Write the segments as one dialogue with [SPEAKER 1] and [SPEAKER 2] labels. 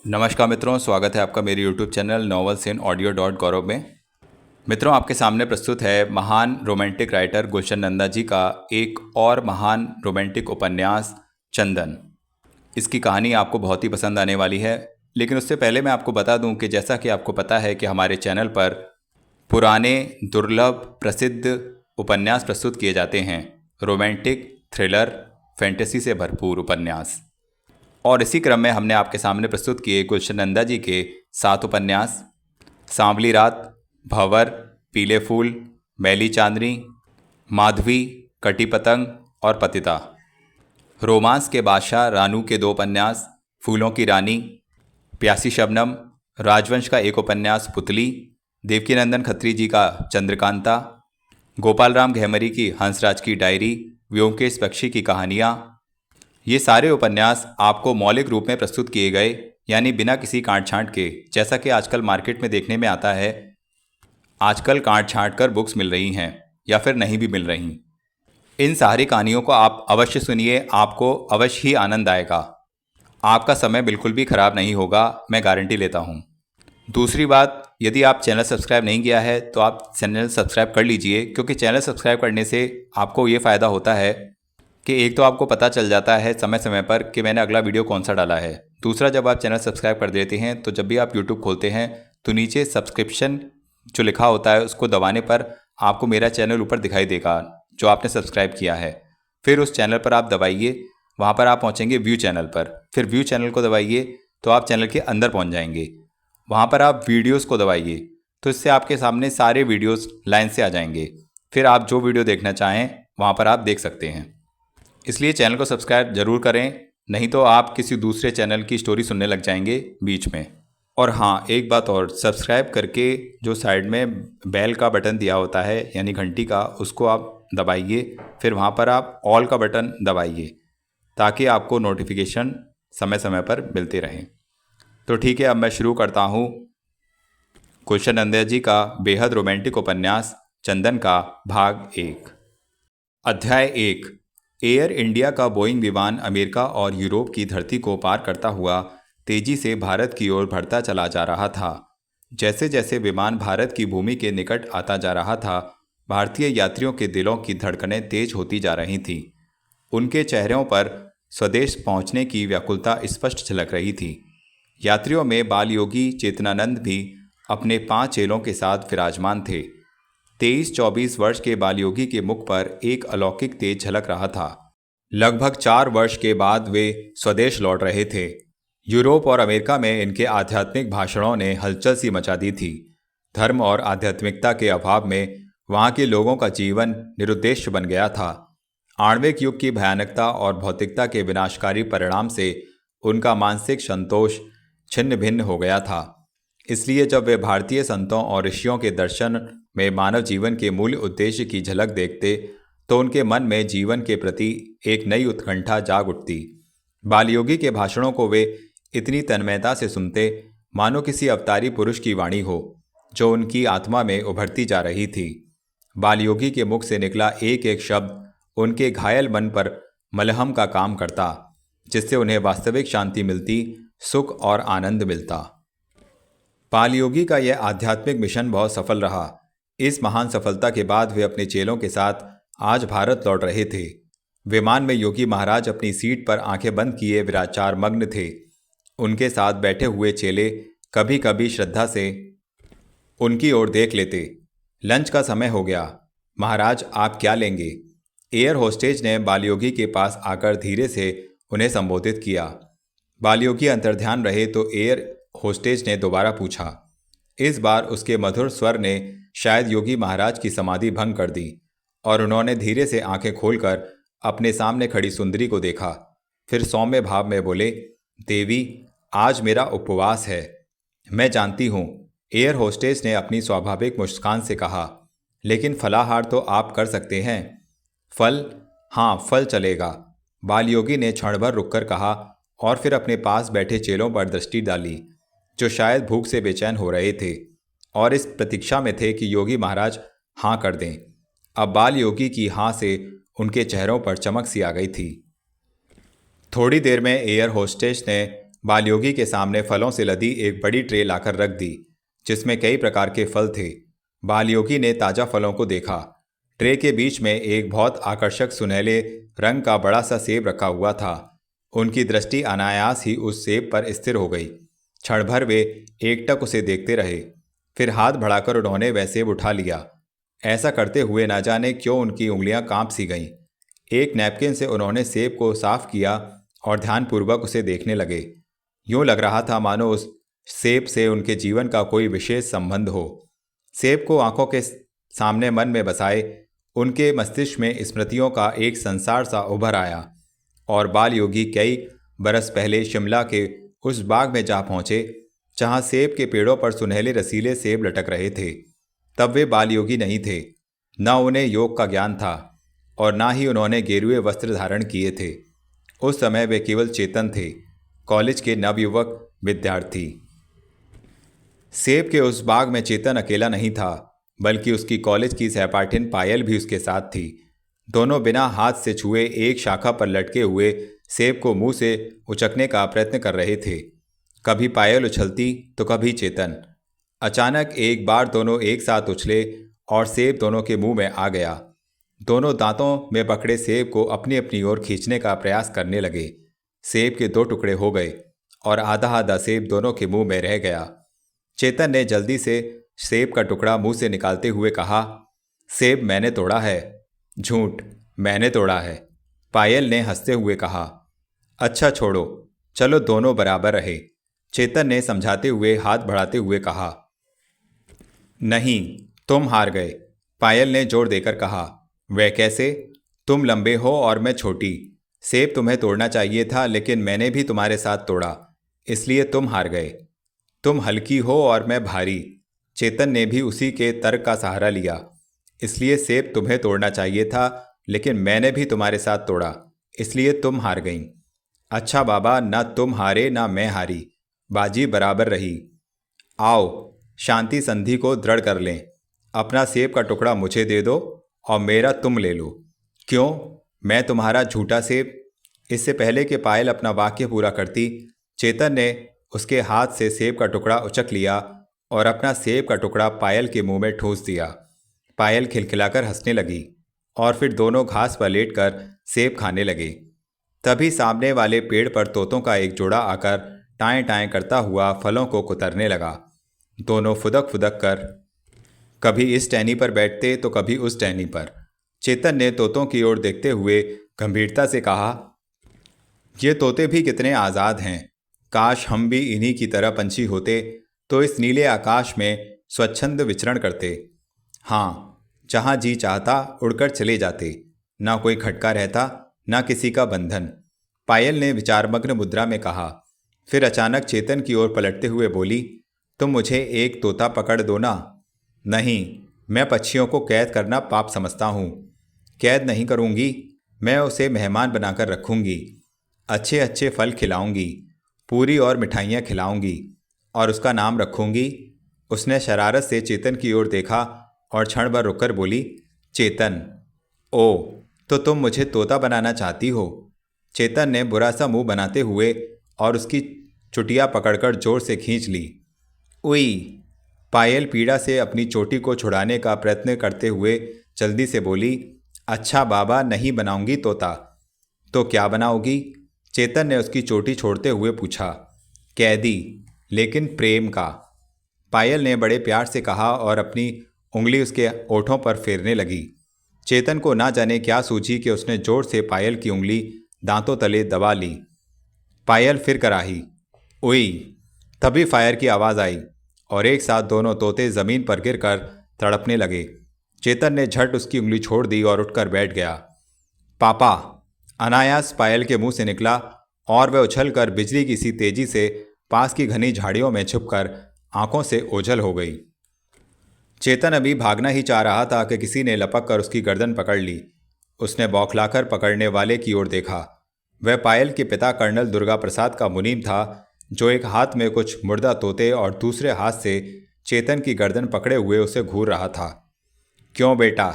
[SPEAKER 1] नमस्कार मित्रों, स्वागत है आपका मेरे YouTube channel novels in audio dot Gaurav में। मित्रों, आपके सामने प्रस्तुत है महान रोमांटिक राइटर गुलशन नंदा जी का एक और महान रोमांटिक उपन्यास चंदन। इसकी कहानी आपको बहुत ही पसंद आने वाली है, लेकिन उससे पहले मैं आपको बता दूं कि जैसा कि आपको पता है कि हमारे चैनल पर पुराने, दुर्लभ, प्रसिद्ध उपन्यास प्रस्तुत किए जाते हैं। रोमांटिक, थ्रिलर, फैंटेसी से भरपूर उपन्यास। और इसी क्रम में हमने आपके सामने प्रस्तुत किए गुलशन नंदा जी के 7 उपन्यास: सांवली रात, भंवर, पीले फूल, मैली चांदनी, माधवी, कटी पतंग और पतिता। रोमांस के बादशाह रानू के 2 उपन्यास फूलों की रानी, प्यासी शबनम, राजवंश का एक उपन्यास पुतली, देवकीनंदन खत्री जी का चंद्रकांता, गोपाल राम घेमरी की हंसराज की डायरी, व्योमकेश बख्शी की कहानियाँ। ये सारे उपन्यास आपको मौलिक रूप में प्रस्तुत किए गए, यानी बिना किसी काट छांट के, जैसा कि आजकल मार्केट में देखने में आता है। आजकल काट छांट कर बुक्स मिल रही हैं या फिर नहीं भी मिल रही। इन सारी कहानियों को आप अवश्य सुनिए, आपको अवश्य ही आनंद आएगा। आपका समय बिल्कुल भी खराब नहीं होगा, मैं गारंटी लेता हूँ। दूसरी बात, यदि आप चैनल सब्सक्राइब नहीं किया है तो आप चैनल सब्सक्राइब कर लीजिए, क्योंकि चैनल सब्सक्राइब करने से आपको ये फ़ायदा होता है कि एक तो आपको पता चल जाता है समय समय पर कि मैंने अगला वीडियो कौन सा डाला है। दूसरा, जब आप चैनल सब्सक्राइब कर देते हैं तो जब भी आप यूट्यूब खोलते हैं तो नीचे सब्सक्रिप्शन जो लिखा होता है उसको दबाने पर आपको मेरा चैनल ऊपर दिखाई देगा जो आपने सब्सक्राइब किया है। फिर उस चैनल पर आप दबाइए, वहाँ पर आप पहुँचेंगे व्यू चैनल पर। फिर व्यू चैनल को दबाइए तो आप चैनल के अंदर पहुँच जाएंगे। वहाँ पर आप वीडियोज़ को दबाइए तो इससे आपके सामने सारे वीडियोज़ लाइन से आ जाएंगे। फिर आप जो वीडियो देखना चाहें वहाँ पर आप देख सकते हैं। इसलिए चैनल को सब्सक्राइब जरूर करें, नहीं तो आप किसी दूसरे चैनल की स्टोरी सुनने लग जाएंगे बीच में। और हाँ, एक बात और, सब्सक्राइब करके जो साइड में बेल का बटन दिया होता है यानी घंटी का, उसको आप दबाइए। फिर वहाँ पर आप ऑल का बटन दबाइए ताकि आपको नोटिफिकेशन समय समय पर मिलते रहें। तो ठीक है, अब मैं शुरू करता हूँ गुलशन नंदा जी का बेहद रोमांटिक उपन्यास चंदन का भाग 1। अध्याय 1। एयर इंडिया का बोइंग विमान अमेरिका और यूरोप की धरती को पार करता हुआ तेजी से भारत की ओर बढ़ता चला जा रहा था। जैसे जैसे विमान भारत की भूमि के निकट आता जा रहा था, भारतीय यात्रियों के दिलों की धड़कनें तेज होती जा रही थीं। उनके चेहरों पर स्वदेश पहुंचने की व्याकुलता स्पष्ट झलक रही थी। यात्रियों में बालयोगी चेतनानंद भी अपने 5 चेलों के साथ विराजमान थे। 23-24 वर्ष के बालयोगी के मुख पर एक अलौकिक तेज झलक रहा था। लगभग 4 वर्ष के बाद वे स्वदेश लौट रहे थे। यूरोप और अमेरिका में इनके आध्यात्मिक भाषणों ने हलचल सी मचा दी थी। धर्म और आध्यात्मिकता के अभाव में वहाँ के लोगों का जीवन निरुद्देश्य बन गया था। आणविक युग की भयानकता और भौतिकता के विनाशकारी परिणाम से उनका मानसिक संतोष छिन्न भिन्न हो गया था। इसलिए जब वे भारतीय संतों और ऋषियों के दर्शन में मानव जीवन के मूल उद्देश्य की झलक देखते तो उनके मन में जीवन के प्रति एक नई उत्कंठा जाग उठती। बालयोगी के भाषणों को वे इतनी तन्मयता से सुनते मानो किसी अवतारी पुरुष की वाणी हो जो उनकी आत्मा में उभरती जा रही थी। बालयोगी के मुख से निकला एक एक शब्द उनके घायल मन पर मलहम का काम करता, जिससे उन्हें वास्तविक शांति मिलती, सुख और आनंद मिलता। बालयोगी का यह आध्यात्मिक मिशन बहुत सफल रहा। इस महान सफलता के बाद वे अपने चेलों के साथ आज भारत लौट रहे थे। विमान में योगी महाराज अपनी सीट पर आंखें बंद किए विचार मग्न थे। उनके साथ बैठे हुए चेले कभी कभी श्रद्धा से उनकी ओर देख लेते। लंच का समय हो गया, महाराज आप क्या लेंगे? एयर होस्टेज ने बालयोगी के पास आकर धीरे से उन्हें संबोधित किया। बालयोगी अंतर्ध्यान रहे तो एयर होस्टेज ने दोबारा पूछा। इस बार उसके मधुर स्वर ने शायद योगी महाराज की समाधि भंग कर दी और उन्होंने धीरे से आंखें खोलकर अपने सामने खड़ी सुंदरी को देखा। फिर सौम्य भाव में बोले, देवी आज मेरा उपवास है। मैं जानती हूँ, एयर होस्टेस ने अपनी स्वाभाविक मुस्कान से कहा, लेकिन फलाहार तो आप कर सकते हैं। फल? हाँ, फल चलेगा, बालयोगी ने क्षण भर रुककर कहा और फिर अपने पास बैठे चेलों पर दृष्टि डाली जो शायद भूख से बेचैन हो रहे थे और इस प्रतीक्षा में थे कि योगी महाराज हाँ कर दें। अब बालयोगी की हाँ से उनके चेहरों पर चमक सी आ गई थी। थोड़ी देर में एयर होस्टेस ने बालयोगी के सामने फलों से लदी एक बड़ी ट्रे लाकर रख दी, जिसमें कई प्रकार के फल थे। बालयोगी ने ताज़ा फलों को देखा। ट्रे के बीच में एक बहुत आकर्षक सुनहले रंग का बड़ा सा सेब रखा हुआ था। उनकी दृष्टि अनायास ही उस सेब पर स्थिर हो गई। क्षण भर वे एकटक उसे देखते रहे। फिर हाथ बढ़ाकर उन्होंने वह सेब उठा लिया। ऐसा करते हुए न जाने क्यों उनकी उंगलियां कांप सी गईं। एक नैपकिन से उन्होंने सेब को साफ किया और ध्यानपूर्वक उसे देखने लगे। यूं लग रहा था मानो उस सेब से उनके जीवन का कोई विशेष संबंध हो। सेब को आंखों के सामने मन में बसाए उनके मस्तिष्क में स्मृतियों का एक संसार सा उभर आया और बाल योगी कई बरस पहले शिमला के उस बाग में जा पहुँचे जहाँ सेब के पेड़ों पर सुनहले रसीले सेब लटक रहे थे। तब वे बाल योगी नहीं थे, न उन्हें योग का ज्ञान था और न ही उन्होंने गेरुए वस्त्र धारण किए थे। उस समय वे केवल चेतन थे, कॉलेज के नवयुवक विद्यार्थी। सेब के उस बाग में चेतन अकेला नहीं था, बल्कि उसकी कॉलेज की सहपाठिन पायल भी उसके साथ थी। दोनों बिना हाथ से छुए एक शाखा पर लटके हुए सेब को मुंह से उचकने का प्रयत्न कर रहे थे। कभी पायल उछलती तो कभी चेतन। अचानक एक बार दोनों एक साथ उछले और सेब दोनों के मुंह में आ गया। दोनों दांतों में पकड़े सेब को अपनी अपनी ओर खींचने का प्रयास करने लगे। सेब के दो टुकड़े हो गए और आधा आधा सेब दोनों के मुंह में रह गया। चेतन ने जल्दी से सेब का टुकड़ा मुंह से निकालते हुए कहा, सेब मैंने तोड़ा है। झूठ, मैंने तोड़ा है। पायल ने हंसते हुए कहा। अच्छा छोड़ो, चलो दोनों बराबर रहे। चेतन ने समझाते हुए हाथ बढ़ाते हुए कहा। नहीं, तुम हार गए, पायल ने जोर देकर कहा। वह कैसे? तुम लंबे हो और मैं छोटी। सेब तुम्हें तोड़ना चाहिए था, लेकिन मैंने भी तुम्हारे साथ तोड़ा, इसलिए तुम हार गए। तुम हल्की हो और मैं भारी। चेतन ने भी उसी के तर्क का सहारा लिया। इसलिए सेब तुम्हें तोड़ना चाहिए था, लेकिन मैंने भी तुम्हारे साथ तोड़ा, इसलिए तुम हार गईं। अच्छा बाबा, ना तुम हारे ना मैं हारी, बाजी बराबर रही। आओ शांति संधि को दृढ़ कर लें। अपना सेब का टुकड़ा मुझे दे दो और मेरा तुम ले लो। क्यों, मैं तुम्हारा झूठा सेब? इससे पहले कि पायल अपना वाक्य पूरा करती, चेतन ने उसके हाथ से सेब का टुकड़ा उचक लिया और अपना सेब का टुकड़ा पायल के मुंह में ठूंस दिया। पायल खिलखिलाकर हंसने लगी और फिर दोनों घास पर लेटकर सेब खाने लगे। तभी सामने वाले पेड़ पर तोतों का एक जोड़ा आकर टाएं टाएं करता हुआ फलों को कुतरने लगा। दोनों फुदक फुदक कर कभी इस टहनी पर बैठते तो कभी उस टहनी पर। चेतन ने तोतों की ओर देखते हुए गंभीरता से कहा, ये तोते भी कितने आज़ाद हैं। काश हम भी इन्हीं की तरह पंछी होते तो इस नीले आकाश में स्वच्छंद विचरण करते। हाँ, जहाँ जी चाहता उड़कर चले जाते, ना कोई खटका रहता, ना किसी का बंधन। पायल ने विचारमग्न मुद्रा में कहा। फिर अचानक चेतन की ओर पलटते हुए बोली, तुम मुझे एक तोता पकड़ दो ना। नहीं, मैं पक्षियों को कैद करना पाप समझता हूँ। कैद नहीं करूँगी, मैं उसे मेहमान बनाकर रखूँगी। अच्छे अच्छे फल खिलाऊँगी, पूरी और मिठाइयाँ खिलाऊँगी और उसका नाम रखूँगी। उसने शरारत से चेतन की ओर देखा और क्षण भर रुककर बोली, चेतन, ओ, तो तुम मुझे तोता बनाना चाहती हो? चेतन ने बुरा सा मुंह बनाते हुए और उसकी चुटिया पकड़कर जोर से खींच ली। उई! पायल पीड़ा से अपनी चोटी को छुड़ाने का प्रयत्न करते हुए जल्दी से बोली, अच्छा बाबा, नहीं बनाऊंगी तोता। तो क्या बनाओगी? चेतन ने उसकी चोटी छोड़ते हुए पूछा। कैदी, लेकिन प्रेम का। पायल ने बड़े प्यार से कहा और अपनी उंगली उसके ओठों पर फेरने लगी। चेतन को ना जाने क्या सूझी कि उसने जोर से पायल की उंगली दांतों तले दबा ली। पायल फिर कराही। उई! तभी फायर की आवाज़ आई और एक साथ दोनों तोते ज़मीन पर गिरकर तड़पने लगे। चेतन ने झट उसकी उंगली छोड़ दी और उठकर बैठ गया। पापा! अनायास पायल के मुंह से निकला और वह उछलकर बिजली की सी तेजी से पास की घनी झाड़ियों में छुपकर आंखों से ओझल हो गई। चेतन अभी भागना ही चाह रहा था कि किसी ने लपक कर उसकी गर्दन पकड़ ली। उसने बौखलाकर पकड़ने वाले की ओर देखा। वह पायल के पिता कर्नल दुर्गा प्रसाद का मुनीम था, जो एक हाथ में कुछ मुर्दा तोते और दूसरे हाथ से चेतन की गर्दन पकड़े हुए उसे घूर रहा था। क्यों बेटा,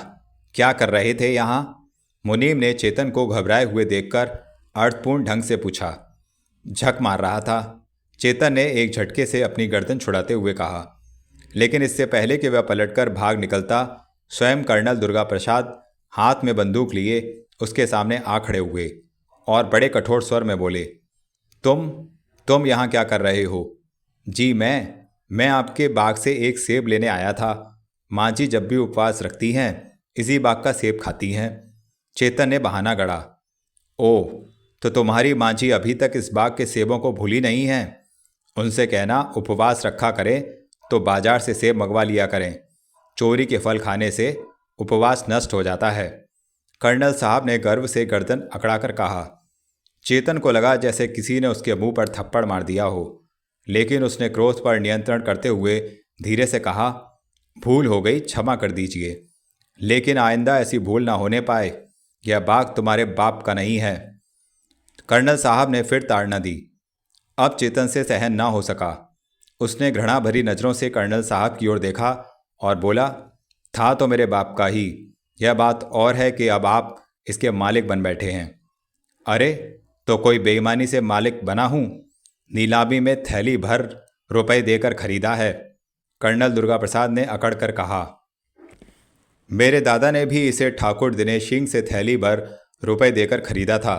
[SPEAKER 1] क्या कर रहे थे यहाँ? मुनीम ने चेतन को घबराए हुए देखकर अर्थपूर्ण ढंग से पूछा। झक मार रहा था। चेतन ने एक झटके से अपनी गर्दन छुड़ाते हुए कहा, लेकिन इससे पहले कि वह पलटकर भाग निकलता, स्वयं कर्नल दुर्गा प्रसाद हाथ में बंदूक लिए उसके सामने आ खड़े हुए और बड़े कठोर स्वर में बोले, तुम यहाँ क्या कर रहे हो? जी मैं आपके बाग से एक सेब लेने आया था। माँ जी जब भी उपवास रखती हैं इसी बाग का सेब खाती हैं। चेतन ने बहाना गढ़ा। ओह, तो तुम्हारी माँ जी अभी तक इस बाग के सेबों को भूली नहीं हैं। उनसे कहना उपवास रखा करें तो बाजार से सेब मंगवा लिया करें। चोरी के फल खाने से उपवास नष्ट हो जाता है। कर्नल साहब ने गर्व से गर्दन अकड़ाकर कहा। चेतन को लगा जैसे किसी ने उसके मुंह पर थप्पड़ मार दिया हो, लेकिन उसने क्रोध पर नियंत्रण करते हुए धीरे से कहा, भूल हो गई, क्षमा कर दीजिए, लेकिन आइंदा ऐसी भूल ना होने पाए। यह बाग तुम्हारे बाप का नहीं है। कर्नल साहब ने फिर ताड़ना दी। अब चेतन से सहन ना हो सका। उसने घृणा भरी नज़रों से कर्नल साहब की ओर देखा और बोला, था तो मेरे बाप का ही। यह बात और है कि अब आप इसके मालिक बन बैठे हैं। अरे, तो कोई बेईमानी से मालिक बना हूँ? नीलामी में थैली भर रुपए देकर खरीदा है। कर्नल दुर्गा प्रसाद ने अकड़ कर कहा। मेरे दादा ने भी इसे ठाकुर दिनेश सिंह से थैली भर रुपए देकर खरीदा था।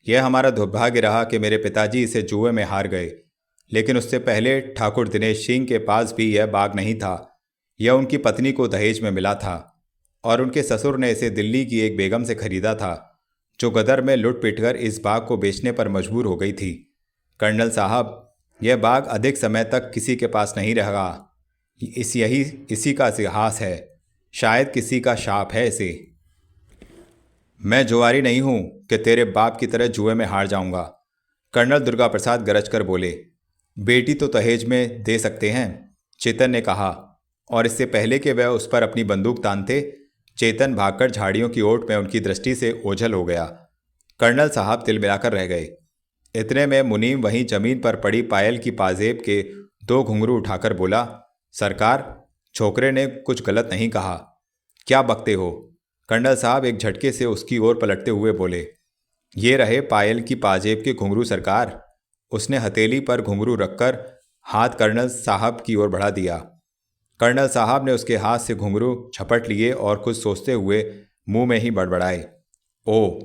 [SPEAKER 1] यह हमारा दुर्भाग्य रहा कि मेरे पिताजी इसे जुए में हार गए, लेकिन उससे पहले ठाकुर दिनेश सिंह के पास भी यह बाग नहीं था। यह उनकी पत्नी को दहेज में मिला था और उनके ससुर ने इसे दिल्ली की एक बेगम से खरीदा था, जो गदर में लुट पिट कर इस बाग को बेचने पर मजबूर हो गई थी। कर्नल साहब, यह बाग अधिक समय तक किसी के पास नहीं रहेगा। इसी का इतिहास है। शायद किसी का शाप है इसे। मैं जुआरी नहीं हूं कि तेरे बाप की तरह जुए में हार जाऊंगा। कर्नल दुर्गा प्रसाद गरज कर बोले। बेटी तो दहेज में दे सकते हैं, चेतन ने कहा, और इससे पहले कि वह उस पर अपनी बंदूक तानते, चेतन भागकर झाड़ियों की ओट में उनकी दृष्टि से ओझल हो गया। कर्नल साहब तिल मिलाकर रह गए। इतने में मुनीम वहीं जमीन पर पड़ी पायल की पाजेब के 2 घुंघरू उठाकर बोला, सरकार, छोकरे ने कुछ गलत नहीं कहा। क्या बकते हो? कर्नल साहब एक झटके से उसकी ओर पलटते हुए बोले, ये रहे पायल की पाजेब के घुंघरू सरकार। उसने हथेली पर घुंघरू रखकर हाथ कर्नल साहब की ओर बढ़ा दिया। कर्नल साहब ने उसके हाथ से घुंघरू झपट लिए और कुछ सोचते हुए मुंह में ही बड़बड़ाए, ओह,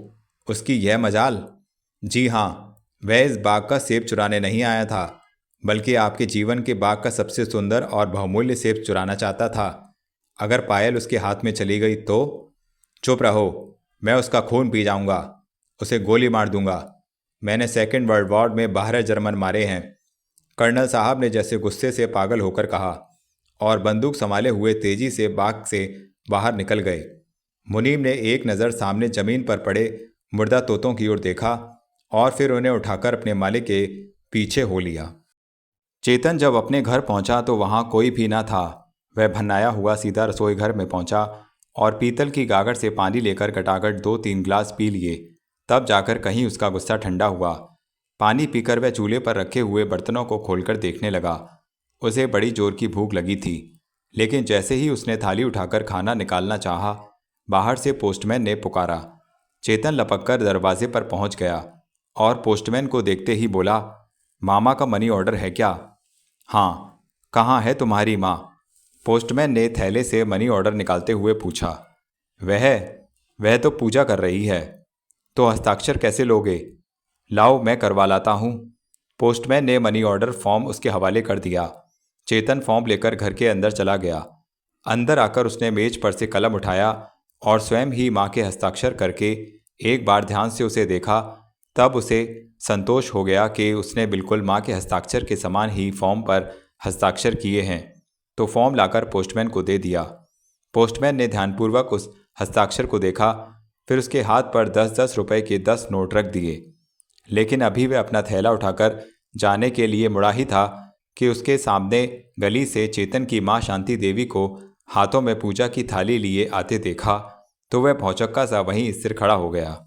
[SPEAKER 1] उसकी यह मजाल। जी हाँ, वह इस बाग का सेब चुराने नहीं आया था, बल्कि आपके जीवन के बाग का सबसे सुंदर और बहुमूल्य सेब चुराना चाहता था। अगर पायल उसके हाथ में चली गई तो? चुप रहो, मैं उसका खून पी जाऊंगा, उसे गोली मार दूंगा। मैंने 2nd वर्ल्ड वॉर में 12 जर्मन मारे हैं। कर्नल साहब ने जैसे गुस्से से पागल होकर कहा और बंदूक संभाले हुए तेजी से बाग से बाहर निकल गए। मुनीम ने एक नज़र सामने जमीन पर पड़े मुर्दा तोतों की ओर देखा और फिर उन्हें उठाकर अपने मालिक के पीछे हो लिया। चेतन जब अपने घर पहुंचा तो वहां कोई भी ना था। वह भन्नाया हुआ सीधा रसोई घर में पहुंचा और पीतल की गागर से पानी लेकर कटाकट 2-3 गिलास पी लिए। तब जाकर कहीं उसका गुस्सा ठंडा हुआ। पानी पीकर वह चूल्हे पर रखे हुए बर्तनों को खोलकर देखने लगा। उसे बड़ी जोर की भूख लगी थी, लेकिन जैसे ही उसने थाली उठाकर खाना निकालना चाहा, बाहर से पोस्टमैन ने पुकारा। चेतन लपककर दरवाजे पर पहुंच गया और पोस्टमैन को देखते ही बोला, मामा का मनी ऑर्डर है क्या? हाँ, कहाँ है तुम्हारी माँ? पोस्टमैन ने थैले से मनी ऑर्डर निकालते हुए पूछा। वह तो पूजा कर रही है। तो हस्ताक्षर कैसे लोगे? लाओ, मैं करवा लाता हूँ। पोस्टमैन ने मनी ऑर्डर फॉर्म उसके हवाले कर दिया। चेतन फॉर्म लेकर घर के अंदर चला गया। अंदर आकर उसने मेज पर से कलम उठाया और स्वयं ही माँ के हस्ताक्षर करके एक बार ध्यान से उसे देखा। तब उसे संतोष हो गया कि उसने बिल्कुल माँ के हस्ताक्षर के समान ही फॉर्म पर हस्ताक्षर किए हैं। तो फॉर्म लाकर पोस्टमैन को दे दिया। पोस्टमैन ने ध्यानपूर्वक उस हस्ताक्षर को देखा, फिर उसके हाथ पर 10-10 रुपए के 10 नोट रख दिए। लेकिन अभी वह अपना थैला उठाकर जाने के लिए मुड़ा ही था कि उसके सामने गली से चेतन की माँ शांति देवी को हाथों में पूजा की थाली लिए आते देखा तो वह भौचक्का सा वहीं स्थिर खड़ा हो गया।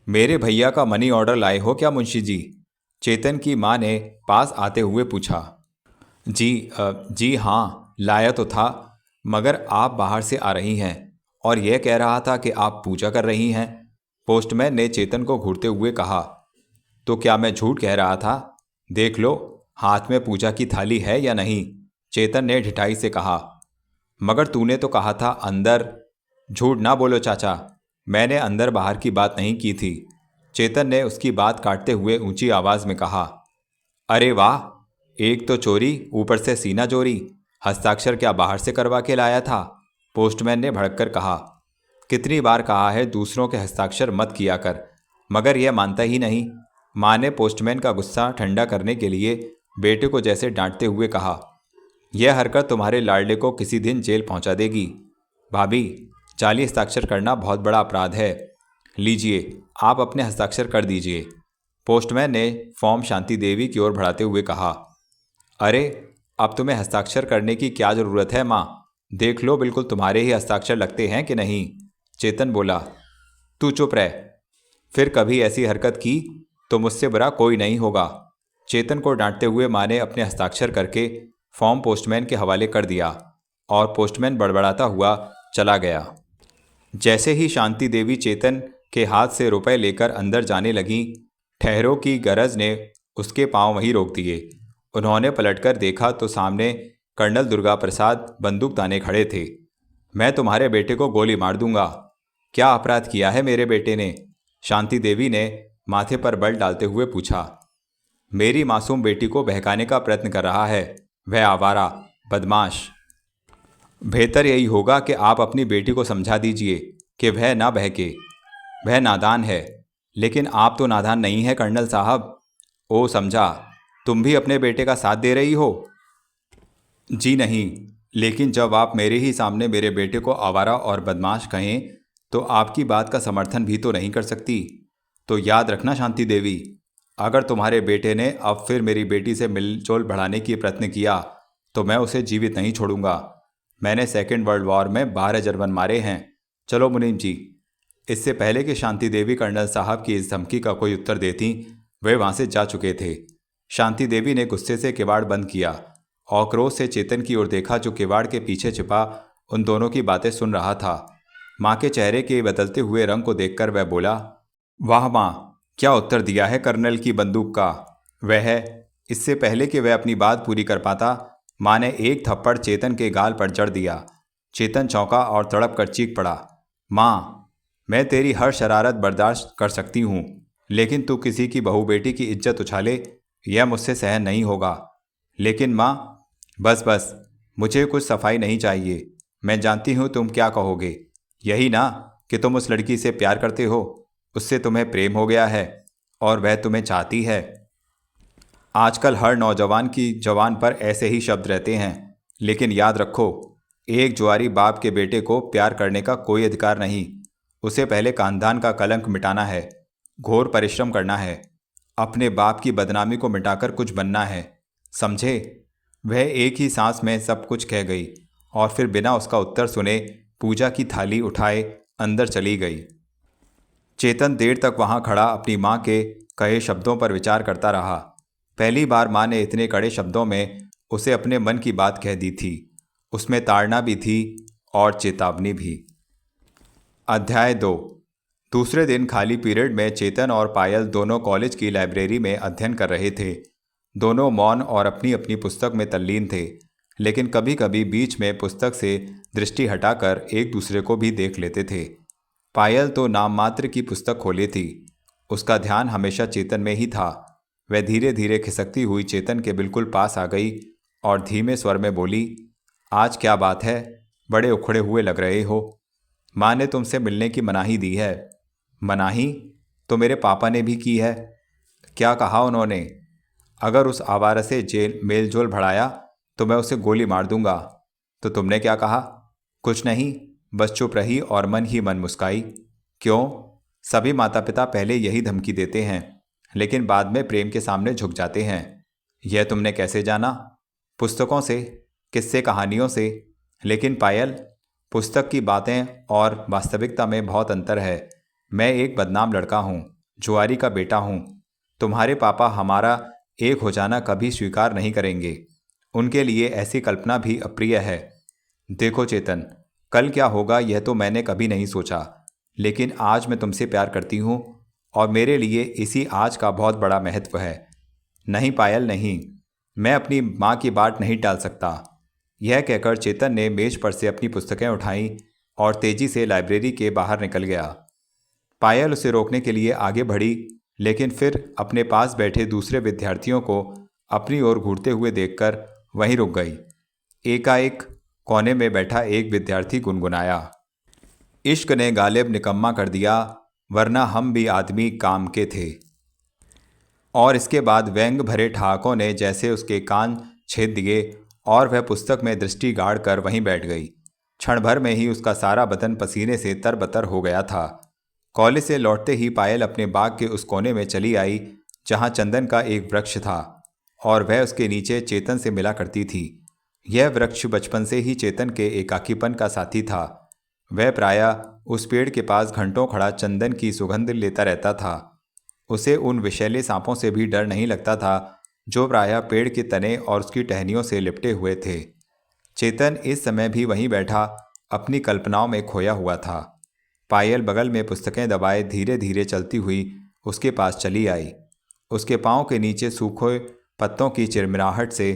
[SPEAKER 1] मेरे भैया का मनी ऑर्डर लाए हो क्या मुंशी जी? चेतन की माँ ने पास आते हुए पूछा। जी हाँ, लाया तो था, मगर आप बाहर से आ रही हैं और यह कह रहा था कि आप पूजा कर रही हैं। पोस्टमैन ने चेतन को घूरते हुए कहा। तो क्या मैं झूठ कह रहा था? देख लो, हाथ में पूजा की थाली है या नहीं, चेतन ने ढिठाई से कहा। मगर तूने तो कहा था अंदर। झूठ ना बोलो चाचा, मैंने अंदर बाहर की बात नहीं की थी, चेतन ने उसकी बात काटते हुए ऊंची आवाज में कहा। अरे वाह, एक तो चोरी ऊपर से सीना चोरी, हस्ताक्षर क्या बाहर से करवा के लाया था? पोस्टमैन ने भड़ककर कहा। कितनी बार कहा है दूसरों के हस्ताक्षर मत किया कर, मगर यह मानता ही नहीं। माँ ने पोस्टमैन का गुस्सा ठंडा करने के लिए बेटे को जैसे डांटते हुए कहा। यह हरकत तुम्हारे लाडले को किसी दिन जेल पहुंचा देगी। भाभी, जाली हस्ताक्षर करना बहुत बड़ा अपराध है। लीजिए, आप अपने हस्ताक्षर कर दीजिए, पोस्टमैन ने फॉर्म शांति देवी की ओर बढ़ाते हुए कहा। अरे, अब तुम्हें हस्ताक्षर करने की क्या ज़रूरत है माँ? देख लो, बिल्कुल तुम्हारे ही हस्ताक्षर लगते हैं कि नहीं, चेतन बोला। तू चुप रह, फिर कभी ऐसी हरकत की तो मुझसे बुरा कोई नहीं होगा। चेतन को डांटते हुए माँ ने अपने हस्ताक्षर करके फॉर्म पोस्टमैन के हवाले कर दिया और पोस्टमैन बड़बड़ाता हुआ चला गया। जैसे ही शांति देवी चेतन के हाथ से रुपए लेकर अंदर जाने लगीं, ठहरो की गरज ने उसके पांव वहीं रोक दिए। उन्होंने पलटकर देखा तो सामने कर्नल दुर्गा प्रसाद बंदूक ताने खड़े थे। मैं तुम्हारे बेटे को गोली मार दूंगा। क्या अपराध किया है मेरे बेटे ने? शांति देवी ने माथे पर बल डालते हुए पूछा। मेरी मासूम बेटी को बहकाने का प्रयत्न कर रहा है वह आवारा बदमाश। बेहतर यही होगा कि आप अपनी बेटी को समझा दीजिए कि वह ना बहके। वह नादान है, लेकिन आप तो नादान नहीं है कर्नल साहब। ओ समझा, तुम भी अपने बेटे का साथ दे रही हो? जी नहीं, लेकिन जब आप मेरे ही सामने मेरे बेटे को आवारा और बदमाश कहें तो आपकी बात का समर्थन भी तो नहीं कर सकती। तो याद रखना शांति देवी, अगर तुम्हारे बेटे ने अब फिर मेरी बेटी से मिलजोल बढ़ाने की प्रयत्न किया तो मैं उसे जीवित नहीं छोड़ूंगा। मैंने सेकेंड वर्ल्ड वॉर में 12 जर्मन मारे हैं। चलो मुनीम जी। इससे पहले कि शांति देवी कर्नल साहब की इस धमकी का कोई उत्तर देती, वे वहाँ से जा चुके थे। शांति देवी ने गुस्से से किवाड़ बंद किया और क्रोध से चेतन की ओर देखा, जो किवाड़ के पीछे छिपा उन दोनों की बातें सुन रहा था। माँ के चेहरे के बदलते हुए रंग को देखकर वह बोला, वाह माँ, क्या उत्तर दिया है कर्नल की बंदूक का। वह इससे पहले कि वह अपनी बात पूरी कर पाता, माँ ने एक थप्पड़ चेतन के गाल पर जड़ दिया। चेतन चौंका और तड़प कर चीख पड़ा। माँ, मैं तेरी हर शरारत बर्दाश्त कर सकती हूँ, लेकिन तू किसी की बहू बेटी की इज्जत उछाले, यह मुझसे सहन नहीं होगा। लेकिन माँ, बस बस, मुझे कुछ सफाई नहीं चाहिए। मैं जानती हूँ तुम क्या कहोगे। यही ना कि तुम उस लड़की से प्यार करते हो, उससे तुम्हें प्रेम हो गया है और वह तुम्हें चाहती है। आजकल हर नौजवान की जवान पर ऐसे ही शब्द रहते हैं, लेकिन याद रखो, एक जुआरी बाप के बेटे को प्यार करने का कोई अधिकार नहीं। उसे पहले खानदान का कलंक मिटाना है, घोर परिश्रम करना है, अपने बाप की बदनामी को मिटाकर कुछ बनना है, समझे? वह एक ही सांस में सब कुछ कह गई और फिर बिना उसका उत्तर सुने पूजा की थाली उठाए अंदर चली गई। चेतन देर तक वहां खड़ा अपनी माँ के कहे शब्दों पर विचार करता रहा। पहली बार माँ ने इतने कड़े शब्दों में उसे अपने मन की बात कह दी थी। उसमें ताड़ना भी थी और चेतावनी भी। अध्याय 2। दूसरे दिन खाली पीरियड में चेतन और पायल दोनों कॉलेज की लाइब्रेरी में अध्ययन कर रहे थे। दोनों मौन और अपनी अपनी पुस्तक में तल्लीन थे, लेकिन कभी कभी बीच में पुस्तक से दृष्टि हटाकर एक दूसरे को भी देख लेते थे। पायल तो नाम मात्र की पुस्तक खोली थी, उसका ध्यान हमेशा चेतन में ही था। वह धीरे धीरे खिसकती हुई चेतन के बिल्कुल पास आ गई और धीमे स्वर में बोली, आज क्या बात है, बड़े उखड़े हुए लग रहे हो। माँ ने तुमसे मिलने की मनाही दी है। मनाही तो मेरे पापा ने भी की है। क्या कहा उन्होंने? अगर उस आवारा से मेलजोल बढ़ाया तो मैं उसे गोली मार दूंगा। तो तुमने क्या कहा? कुछ नहीं, बस चुप रही और मन ही मन मुस्काई। क्यों? सभी माता पिता पहले यही धमकी देते हैं, लेकिन बाद में प्रेम के सामने झुक जाते हैं। यह तुमने कैसे जाना? पुस्तकों से, किस्से कहानियों से। लेकिन पायल, पुस्तक की बातें और वास्तविकता में बहुत अंतर है। मैं एक बदनाम लड़का हूँ, जुआरी का बेटा हूँ। तुम्हारे पापा हमारा एक हो जाना कभी स्वीकार नहीं करेंगे। उनके लिए ऐसी कल्पना भी अप्रिय है। देखो चेतन, कल क्या होगा यह तो मैंने कभी नहीं सोचा, लेकिन आज मैं तुमसे प्यार करती हूँ और मेरे लिए इसी आज का बहुत बड़ा महत्व है। नहीं पायल नहीं, मैं अपनी माँ की बाट नहीं टाल सकता। यह कहकर चेतन ने मेज पर से अपनी पुस्तकें उठाईं और तेजी से लाइब्रेरी के बाहर निकल गया। पायल उसे रोकने के लिए आगे बढ़ी, लेकिन फिर अपने पास बैठे दूसरे विद्यार्थियों को अपनी ओर घूरते हुए देखकर वहीं रुक गई। एकाएक कोने में बैठा एक विद्यार्थी गुनगुनाया, इश्क ने गालिब निकम्मा कर दिया, वरना हम भी आदमी काम के थे। और इसके बाद व्यंग भरे ठहाकों ने जैसे उसके कान छेद दिए और वह पुस्तक में दृष्टि गाड़ कर वहीं बैठ गई। क्षण भर में ही उसका सारा बदन पसीने से तरबतर हो गया था। कॉलेज से लौटते ही पायल अपने बाग के उस कोने में चली आई जहां चंदन का एक वृक्ष था और वह उसके नीचे चेतन से मिला करती थी। यह वृक्ष बचपन से ही चेतन के एकाकीपन का साथी था। वह प्रायः उस पेड़ के पास घंटों खड़ा चंदन की सुगंध लेता रहता था। उसे उन विषैले सांपों से भी डर नहीं लगता था जो प्रायः पेड़ के तने और उसकी टहनियों से लिपटे हुए थे। चेतन इस समय भी वहीं बैठा अपनी कल्पनाओं में खोया हुआ था। पायल बगल में पुस्तकें दबाए धीरे धीरे चलती हुई उसके पास चली आई। उसके पाँव के नीचे सूखे पत्तों की चिरमिराहट से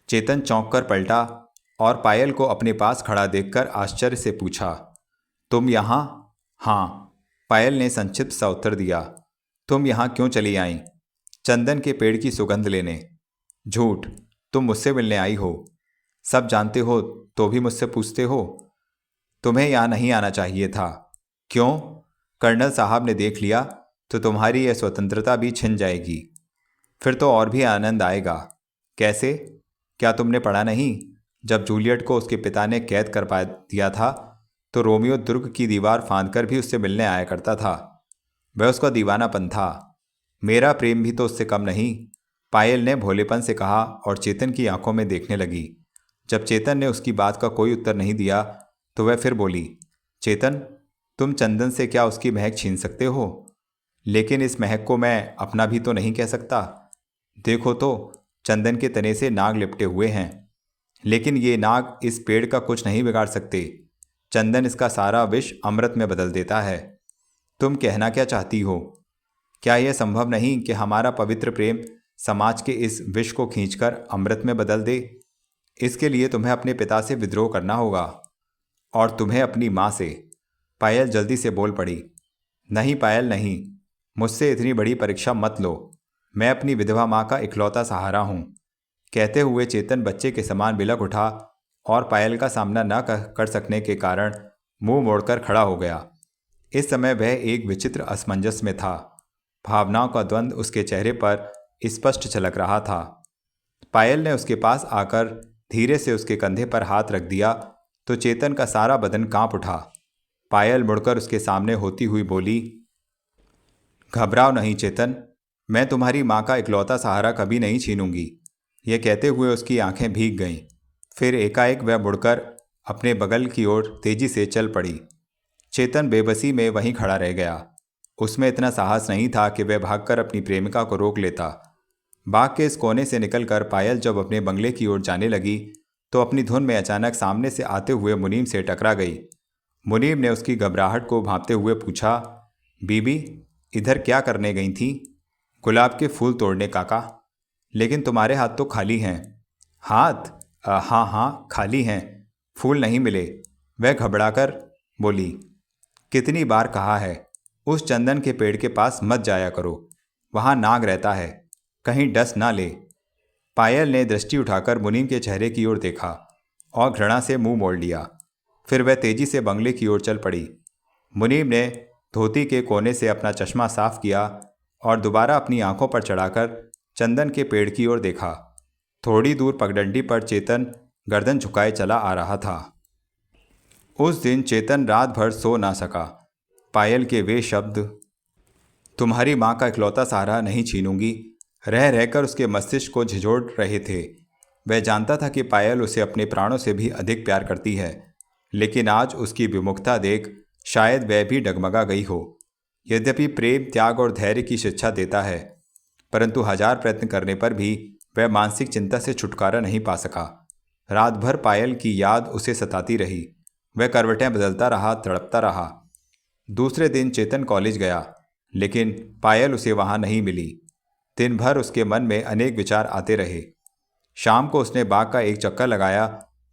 [SPEAKER 1] चेतन चौंक कर पलटा और पायल को अपने पास खड़ा देखकर आश्चर्य से पूछा, तुम यहाँ? हाँ, पायल ने संक्षिप्त सा उत्तर दिया। तुम यहाँ क्यों चली आई? चंदन के पेड़ की सुगंध लेने। झूठ, तुम मुझसे मिलने आई हो। सब जानते हो तो भी मुझसे पूछते हो। तुम्हें यहाँ नहीं आना चाहिए था। क्यों? कर्नल साहब ने देख लिया तो तुम्हारी यह स्वतंत्रता भी छिन जाएगी। फिर तो और भी आनंद आएगा। कैसे? क्या तुमने पढ़ा नहीं? जब जूलियट को उसके पिता ने कैद कर पा दिया था तो रोमियो दुर्ग की दीवार फांदकर भी उससे मिलने आया करता था। वह उसका दीवानापन था। मेरा प्रेम भी तो उससे कम नहीं, पायल ने भोलेपन से कहा और चेतन की आंखों में देखने लगी। जब चेतन ने उसकी बात का कोई उत्तर नहीं दिया तो वह फिर बोली, चेतन, तुम चंदन से क्या उसकी महक छीन सकते हो? लेकिन इस महक को मैं अपना भी तो नहीं कह सकता। देखो तो, चंदन के तने से नाग लिपटे हुए हैं, लेकिन ये नाग इस पेड़ का कुछ नहीं बिगाड़ सकते। चंदन इसका सारा विष अमृत में बदल देता है। तुम कहना क्या चाहती हो? क्या यह संभव नहीं कि हमारा पवित्र प्रेम समाज के इस विष को खींचकर अमृत में बदल दे? इसके लिए तुम्हें अपने पिता से विद्रोह करना होगा और तुम्हें अपनी माँ से। पायल जल्दी से बोल पड़ी, नहीं पायल नहीं, मुझसे इतनी बड़ी परीक्षा मत लो। मैं अपनी विधवा माँ का इकलौता सहारा हूँ। कहते हुए चेतन बच्चे के समान बिलख उठा और पायल का सामना न कर सकने के कारण मुंह मोड़कर खड़ा हो गया। इस समय वह एक विचित्र असमंजस में था। भावनाओं का द्वंद्व उसके चेहरे पर स्पष्ट झलक रहा था। पायल ने उसके पास आकर धीरे से उसके कंधे पर हाथ रख दिया तो चेतन का सारा बदन कांप उठा। पायल मुड़कर उसके सामने होती हुई बोली, घबराओ नहीं चेतन, मैं तुम्हारी माँ का इकलौता सहारा कभी नहीं छीनूंगी। यह कहते हुए उसकी आंखें भीग गईं। फिर एकाएक वह मुड़कर अपने बगल की ओर तेजी से चल पड़ी। चेतन बेबसी में वहीं खड़ा रह गया। उसमें इतना साहस नहीं था कि वह भागकर अपनी प्रेमिका को रोक लेता। बाग के इस कोने से निकलकर पायल जब अपने बंगले की ओर जाने लगी तो अपनी धुन में अचानक सामने से आते हुए मुनीम से टकरा गई। मुनीम ने उसकी घबराहट को भांपते हुए पूछा, बीबी, इधर क्या करने गई थी? गुलाब के फूल तोड़ने काका। लेकिन तुम्हारे हाथ तो खाली हैं। हाथ? हाँ हाँ, खाली हैं, फूल नहीं मिले। वह घबराकर बोली, कितनी बार कहा है उस चंदन के पेड़ के पास मत जाया करो, वहाँ नाग रहता है, कहीं डस ना ले। पायल ने दृष्टि उठाकर मुनीम के चेहरे की ओर देखा और घृणा से मुंह मोड़ लिया। फिर वह तेजी से बंगले की ओर चल पड़ी। मुनीम ने धोती के कोने से अपना चश्मा साफ किया और दोबारा अपनी आंखों पर चढ़ाकर चंदन के पेड़ की ओर देखा। थोड़ी दूर पगडंडी पर चेतन गर्दन झुकाए चला आ रहा था। उस दिन चेतन रात भर सो ना सका। पायल के वे शब्द, तुम्हारी माँ का इकलौता सहारा नहीं छीनूंगी, रह रहकर उसके मस्तिष्क को झिझोड़ रहे थे। वह जानता था कि पायल उसे अपने प्राणों से भी अधिक प्यार करती है, लेकिन आज उसकी विमुखता देख शायद वह भी डगमगा गई हो। यद्यपि प्रेम त्याग और धैर्य की शिक्षा देता है, परंतु हजार प्रयत्न करने पर भी वह मानसिक चिंता से छुटकारा नहीं पा सका। रात भर पायल की याद उसे सताती रही। वह करवटें बदलता रहा, तड़पता रहा। दूसरे दिन चेतन कॉलेज गया, लेकिन पायल उसे वहां नहीं मिली। दिन भर उसके मन में अनेक विचार आते रहे। शाम को उसने बाग का एक चक्कर लगाया,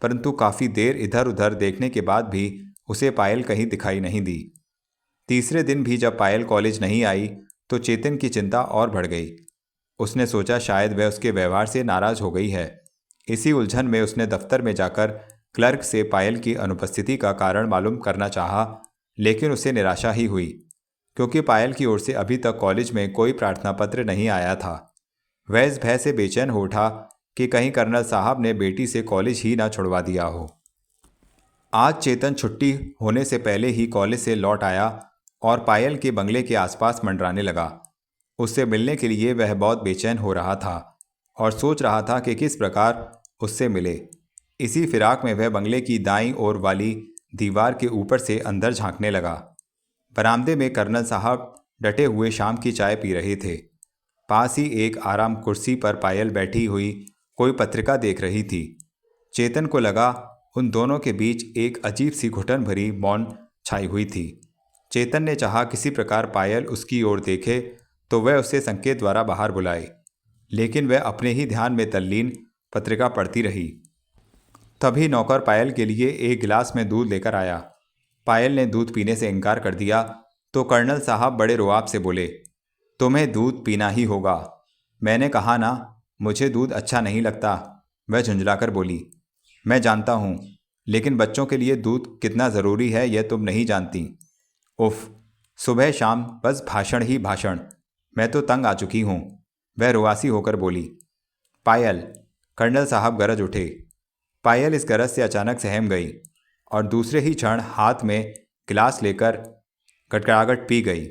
[SPEAKER 1] परंतु काफ़ी देर इधर उधर देखने के बाद भी उसे पायल कहीं दिखाई नहीं दी। तीसरे दिन भी जब पायल कॉलेज नहीं आई तो चेतन की चिंता और बढ़ गई। उसने सोचा शायद वह उसके व्यवहार से नाराज हो गई है। इसी उलझन में उसने दफ्तर में जाकर क्लर्क से पायल की अनुपस्थिति का कारण मालूम करना चाहा, लेकिन उसे निराशा ही हुई, क्योंकि पायल की ओर से अभी तक कॉलेज में कोई प्रार्थना पत्र नहीं आया था। वह इस भय से बेचैन हो उठा कि कहीं कर्नल साहब ने बेटी से कॉलेज ही ना छुड़वा दिया हो। आज चेतन छुट्टी होने से पहले ही कॉलेज से लौट आया और पायल के बंगले के आसपास मंडराने लगा। उससे मिलने के लिए वह बहुत बेचैन हो रहा था और सोच रहा था कि किस प्रकार उससे मिले। इसी फिराक में वह बंगले की दाईं ओर वाली दीवार के ऊपर से अंदर झांकने लगा। बरामदे में कर्नल साहब डटे हुए शाम की चाय पी रहे थे। पास ही एक आराम कुर्सी पर पायल बैठी हुई कोई पत्रिका देख रही थी। चेतन को लगा उन दोनों के बीच एक अजीब सी घुटन भरी मौन छाई हुई थी। चेतन ने चाहा किसी प्रकार पायल उसकी ओर देखे तो वह उसे संकेत द्वारा बाहर बुलाए, लेकिन वह अपने ही ध्यान में तल्लीन पत्रिका पढ़ती रही। तभी नौकर पायल के लिए एक गिलास में दूध लेकर आया। पायल ने दूध पीने से इनकार कर दिया तो कर्नल साहब बड़े रुआब से बोले, तुम्हें दूध पीना ही होगा। मैंने कहा ना, मुझे दूध अच्छा नहीं लगता। वह झुंझलाकर बोली, मैं जानता हूँ, लेकिन बच्चों के लिए दूध कितना ज़रूरी है यह तुम नहीं जानती। उफ, सुबह शाम बस भाषण ही भाषण। मैं तो तंग आ चुकी हूँ। वह रुआसी होकर बोली। पायल, कर्नल साहब गरज उठे। पायल इस गरज से अचानक सहम गई और दूसरे ही क्षण हाथ में गिलास लेकर गटगड़ाहट पी गई।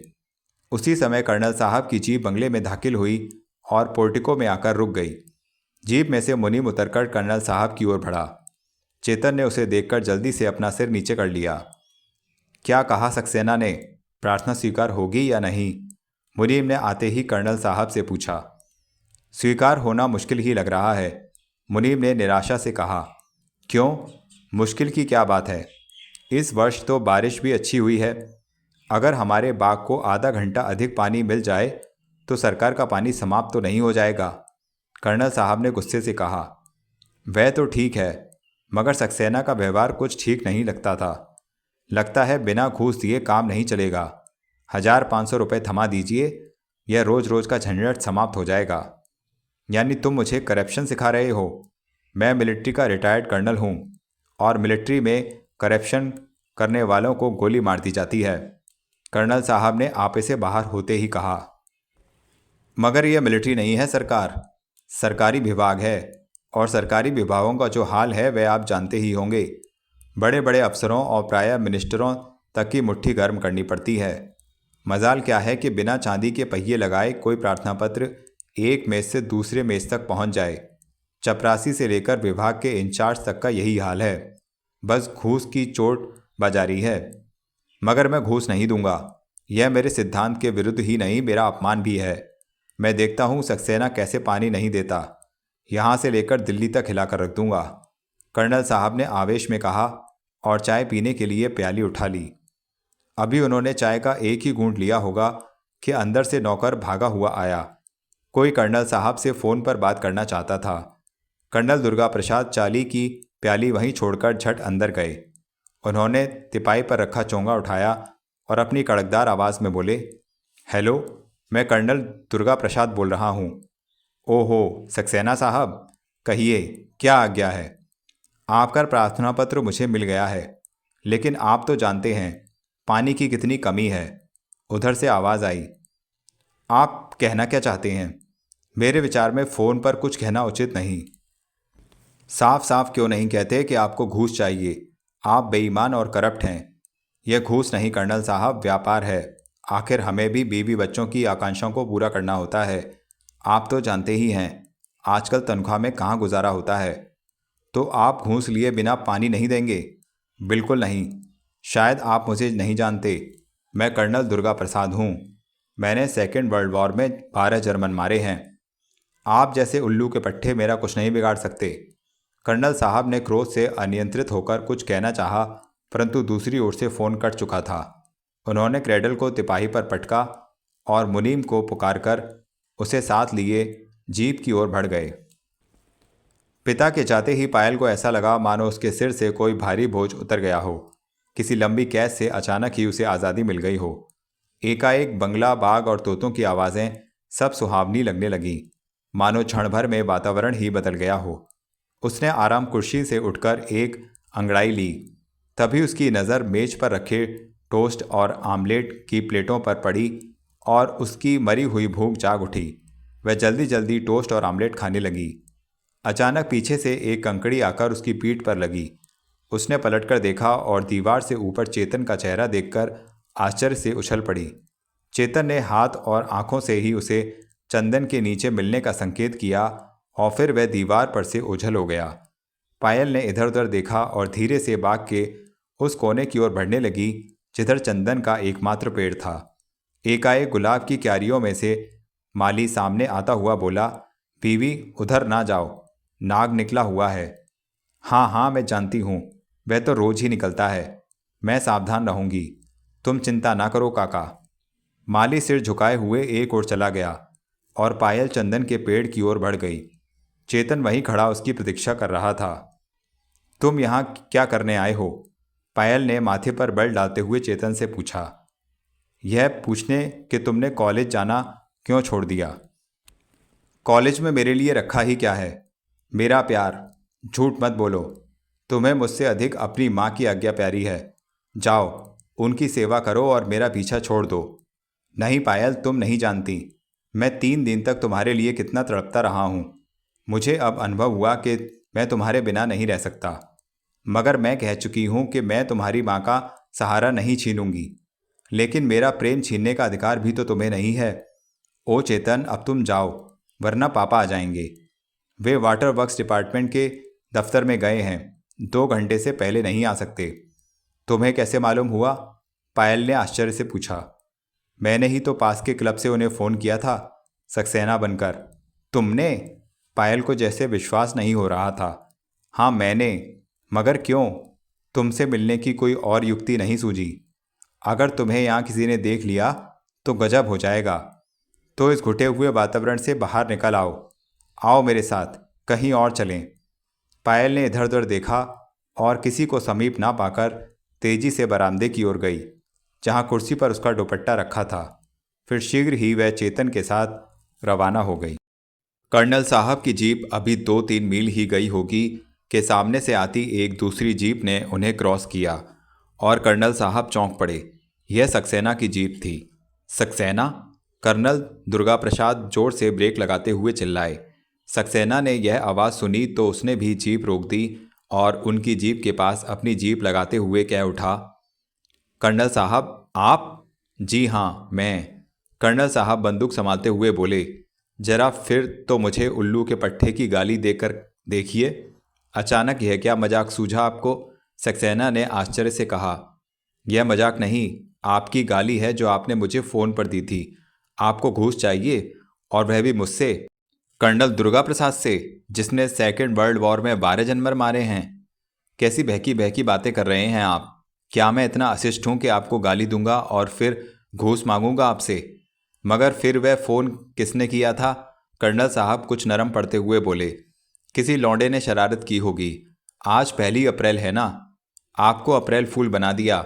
[SPEAKER 1] उसी समय कर्नल साहब की जीप बंगले में दाखिल हुई और पोर्टिको में आकर रुक गई। जीप में से मुनीम उतरकर कर्नल साहब की ओर बढ़ा। चेतन ने उसे देखकर जल्दी से अपना सिर नीचे कर लिया। क्या कहा सक्सेना ने, प्रार्थना स्वीकार होगी या नहीं? मुनीम ने आते ही कर्नल साहब से पूछा। स्वीकार होना मुश्किल ही लग रहा है, मुनीम ने निराशा से कहा। क्यों, मुश्किल की क्या बात है? इस वर्ष तो बारिश भी अच्छी हुई है। अगर हमारे बाग को आधा घंटा अधिक पानी मिल जाए तो सरकार का पानी समाप्त तो नहीं हो जाएगा, कर्नल साहब ने गुस्से से कहा। वह तो ठीक है, मगर सक्सेना का व्यवहार कुछ ठीक नहीं लगता था। लगता है बिना घूस दिए काम नहीं चलेगा। 1500 रुपये थमा दीजिए, यह रोज़ रोज़ का झंझट समाप्त हो जाएगा। यानी तुम मुझे करप्शन सिखा रहे हो? मैं मिलिट्री का रिटायर्ड कर्नल हूँ और मिलिट्री में करप्शन करने वालों को गोली मार दी जाती है, कर्नल साहब ने आपे से बाहर होते ही कहा। मगर यह मिलिट्री नहीं है सरकार, सरकारी विभाग है, और सरकारी विभागों का जो हाल है वह आप जानते ही होंगे। बड़े बड़े अफसरों और प्रायः मिनिस्टरों तक की मुट्ठी गर्म करनी पड़ती है। मजाल क्या है कि बिना चांदी के पहिए लगाए कोई प्रार्थना पत्र एक मेज से दूसरे मेज तक पहुंच जाए। चपरासी से लेकर विभाग के इंचार्ज तक का यही हाल है। बस घूस की चोट बाजारी है। मगर मैं घूस नहीं दूंगा। यह मेरे सिद्धांत के विरुद्ध ही नहीं, मेरा अपमान भी है। मैं देखता हूँ सक्सेना कैसे पानी नहीं देता। यहाँ से लेकर दिल्ली तक हिलाकर रख दूंगा, कर्नल साहब ने आवेश में कहा और चाय पीने के लिए प्याली उठा ली। अभी उन्होंने चाय का एक ही घूंट लिया होगा कि अंदर से नौकर भागा हुआ आया। कोई कर्नल साहब से फ़ोन पर बात करना चाहता था। कर्नल दुर्गा प्रसाद चाली की प्याली वहीं छोड़कर झट अंदर गए। उन्होंने तिपाई पर रखा चोंगा उठाया और अपनी कड़कदार आवाज़ में बोले, हेलो, मैं कर्नल दुर्गा प्रसाद बोल रहा हूँ। ओहो सक्सेना साहब, कहिए क्या आज्ञा है? आपका प्रार्थना पत्र मुझे मिल गया है, लेकिन आप तो जानते हैं पानी की कितनी कमी है। उधर से आवाज़ आई। आप कहना क्या चाहते हैं? मेरे विचार में फ़ोन पर कुछ कहना उचित नहीं। साफ साफ क्यों नहीं कहते कि आपको घूस चाहिए? आप बेईमान और करप्ट हैं। यह घूस नहीं कर्नल साहब, व्यापार है। आखिर हमें भी बीवी बच्चों की आकांक्षाओं को पूरा करना होता है। आप तो जानते ही हैं आजकल तनख्वाह में कहाँ गुजारा होता है। तो आप घूस लिए बिना पानी नहीं देंगे? बिल्कुल नहीं। शायद आप मुझे नहीं जानते, मैं कर्नल दुर्गा प्रसाद हूँ। मैंने सेकेंड वर्ल्ड वॉर में 12 जर्मन मारे हैं। आप जैसे उल्लू के पट्टे मेरा कुछ नहीं बिगाड़ सकते। कर्नल साहब ने क्रोध से अनियंत्रित होकर कुछ कहना चाहा, परंतु दूसरी ओर से फ़ोन कट चुका था। उन्होंने क्रेडल को तिपाही पर पटका और मुनीम को पुकारकर उसे साथ लिए जीप की ओर बढ़ गए। पिता के जाते ही पायल को ऐसा लगा मानो उसके सिर से कोई भारी बोझ उतर गया हो। किसी लंबी कैद से अचानक ही उसे आज़ादी मिल गई हो। एकाएक बंगला, बाग और तोतों की आवाज़ें सब सुहावनी लगने लगीं, मानो क्षण भर में वातावरण ही बदल गया हो। उसने आराम कुर्सी से उठकर एक अंगड़ाई ली। तभी उसकी नज़र मेज पर रखे टोस्ट और आमलेट की प्लेटों पर पड़ी और उसकी मरी हुई भूख जाग उठी। वह जल्दी जल्दी टोस्ट और आमलेट खाने लगी। अचानक पीछे से एक कंकड़ी आकर उसकी पीठ पर लगी। उसने पलटकर देखा और दीवार से ऊपर चेतन का चेहरा देखकर आश्चर्य से उछल पड़ी। चेतन ने हाथ और आंखों से ही उसे चंदन के नीचे मिलने का संकेत किया और फिर वह दीवार पर से ओझल हो गया। पायल ने इधर उधर देखा और धीरे से बाग के उस कोने की ओर बढ़ने लगी जिधर चंदन का एकमात्र पेड़ था। एकाएक गुलाब की क्यारियों में से माली सामने आता हुआ बोला, बीवी उधर ना जाओ, नाग निकला हुआ है। हाँ हाँ, मैं जानती हूँ, वह तो रोज ही निकलता है। मैं सावधान रहूंगी, तुम चिंता ना करो काका। माली सिर झुकाए हुए एक ओर चला गया और पायल चंदन के पेड़ की ओर बढ़ गई। चेतन वहीं खड़ा उसकी प्रतीक्षा कर रहा था। तुम यहाँ क्या करने आए हो? पायल ने माथे पर बल डालते हुए चेतन से पूछा। यह पूछने कि तुमने कॉलेज जाना क्यों छोड़ दिया। कॉलेज में मेरे लिए रखा ही क्या है? मेरा प्यार। झूठ मत बोलो, तुम्हें मुझसे अधिक अपनी माँ की आज्ञा प्यारी है। जाओ, उनकी सेवा करो और मेरा पीछा छोड़ दो। नहीं पायल, तुम नहीं जानती मैं 3 दिन तक तुम्हारे लिए कितना तड़पता रहा हूँ। मुझे अब अनुभव हुआ कि मैं तुम्हारे बिना नहीं रह सकता। मगर मैं कह चुकी हूँ कि मैं तुम्हारी माँ का सहारा नहीं छीनूंगी, लेकिन मेरा प्रेम छीनने का अधिकार भी तो तुम्हें नहीं है। ओ चेतन, अब तुम जाओ, वरना पापा आ जाएंगे। वे वाटर वर्क्स डिपार्टमेंट के दफ्तर में गए हैं, 2 घंटे से पहले नहीं आ सकते। तुम्हें कैसे मालूम हुआ? पायल ने आश्चर्य से पूछा। मैंने ही तो पास के क्लब से उन्हें फ़ोन किया था, सक्सेना बनकर। तुमने? पायल को जैसे विश्वास नहीं हो रहा था। हाँ मैंने। मगर क्यों? तुमसे मिलने की कोई और युक्ति नहीं सूझी। अगर तुम्हें यहाँ किसी ने देख लिया तो गजब हो जाएगा। तो इस घुटे हुए वातावरण से बाहर निकल आओ। आओ मेरे साथ, कहीं और चलें। पायल ने इधर उधर देखा और किसी को समीप ना पाकर तेजी से बरामदे की ओर गई, जहाँ कुर्सी पर उसका दुपट्टा रखा था। फिर शीघ्र ही वह चेतन के साथ रवाना हो गई। कर्नल साहब की जीप अभी 2-3 मील ही गई होगी कि सामने से आती एक दूसरी जीप ने उन्हें क्रॉस किया और कर्नल साहब चौंक पड़े। यह सक्सेना की जीप थी। सक्सेना? कर्नल दुर्गा प्रसाद जोर से ब्रेक लगाते हुए चिल्लाए। सक्सेना ने यह आवाज़ सुनी तो उसने भी जीप रोक दी और उनकी जीप के पास अपनी जीप लगाते हुए कह उठा, कर्नल साहब आप? जी हाँ मैं। कर्नल साहब बंदूक संभालते हुए बोले, जरा फिर तो मुझे उल्लू के पट्टे की गाली देकर देखिए। अचानक यह क्या मजाक सूझा आपको? सक्सेना ने आश्चर्य से कहा। यह मजाक नहीं, आपकी गाली है जो आपने मुझे फ़ोन पर दी थी। आपको घूस चाहिए, और वह भी मुझसे, कर्नल दुर्गा प्रसाद से, जिसने सेकेंड वर्ल्ड वॉर में 12 जनमर मारे हैं। कैसी बहकी बहकी बातें कर रहे हैं आप? क्या मैं इतना अशिष्ट हूँ कि आपको गाली दूंगा और फिर घूस मांगूंगा आपसे? मगर फिर वह फ़ोन किसने किया था? कर्नल साहब कुछ नरम पड़ते हुए बोले, किसी लौंडे ने शरारत की होगी। आज 1 अप्रैल है ना, आपको अप्रैल फूल बना दिया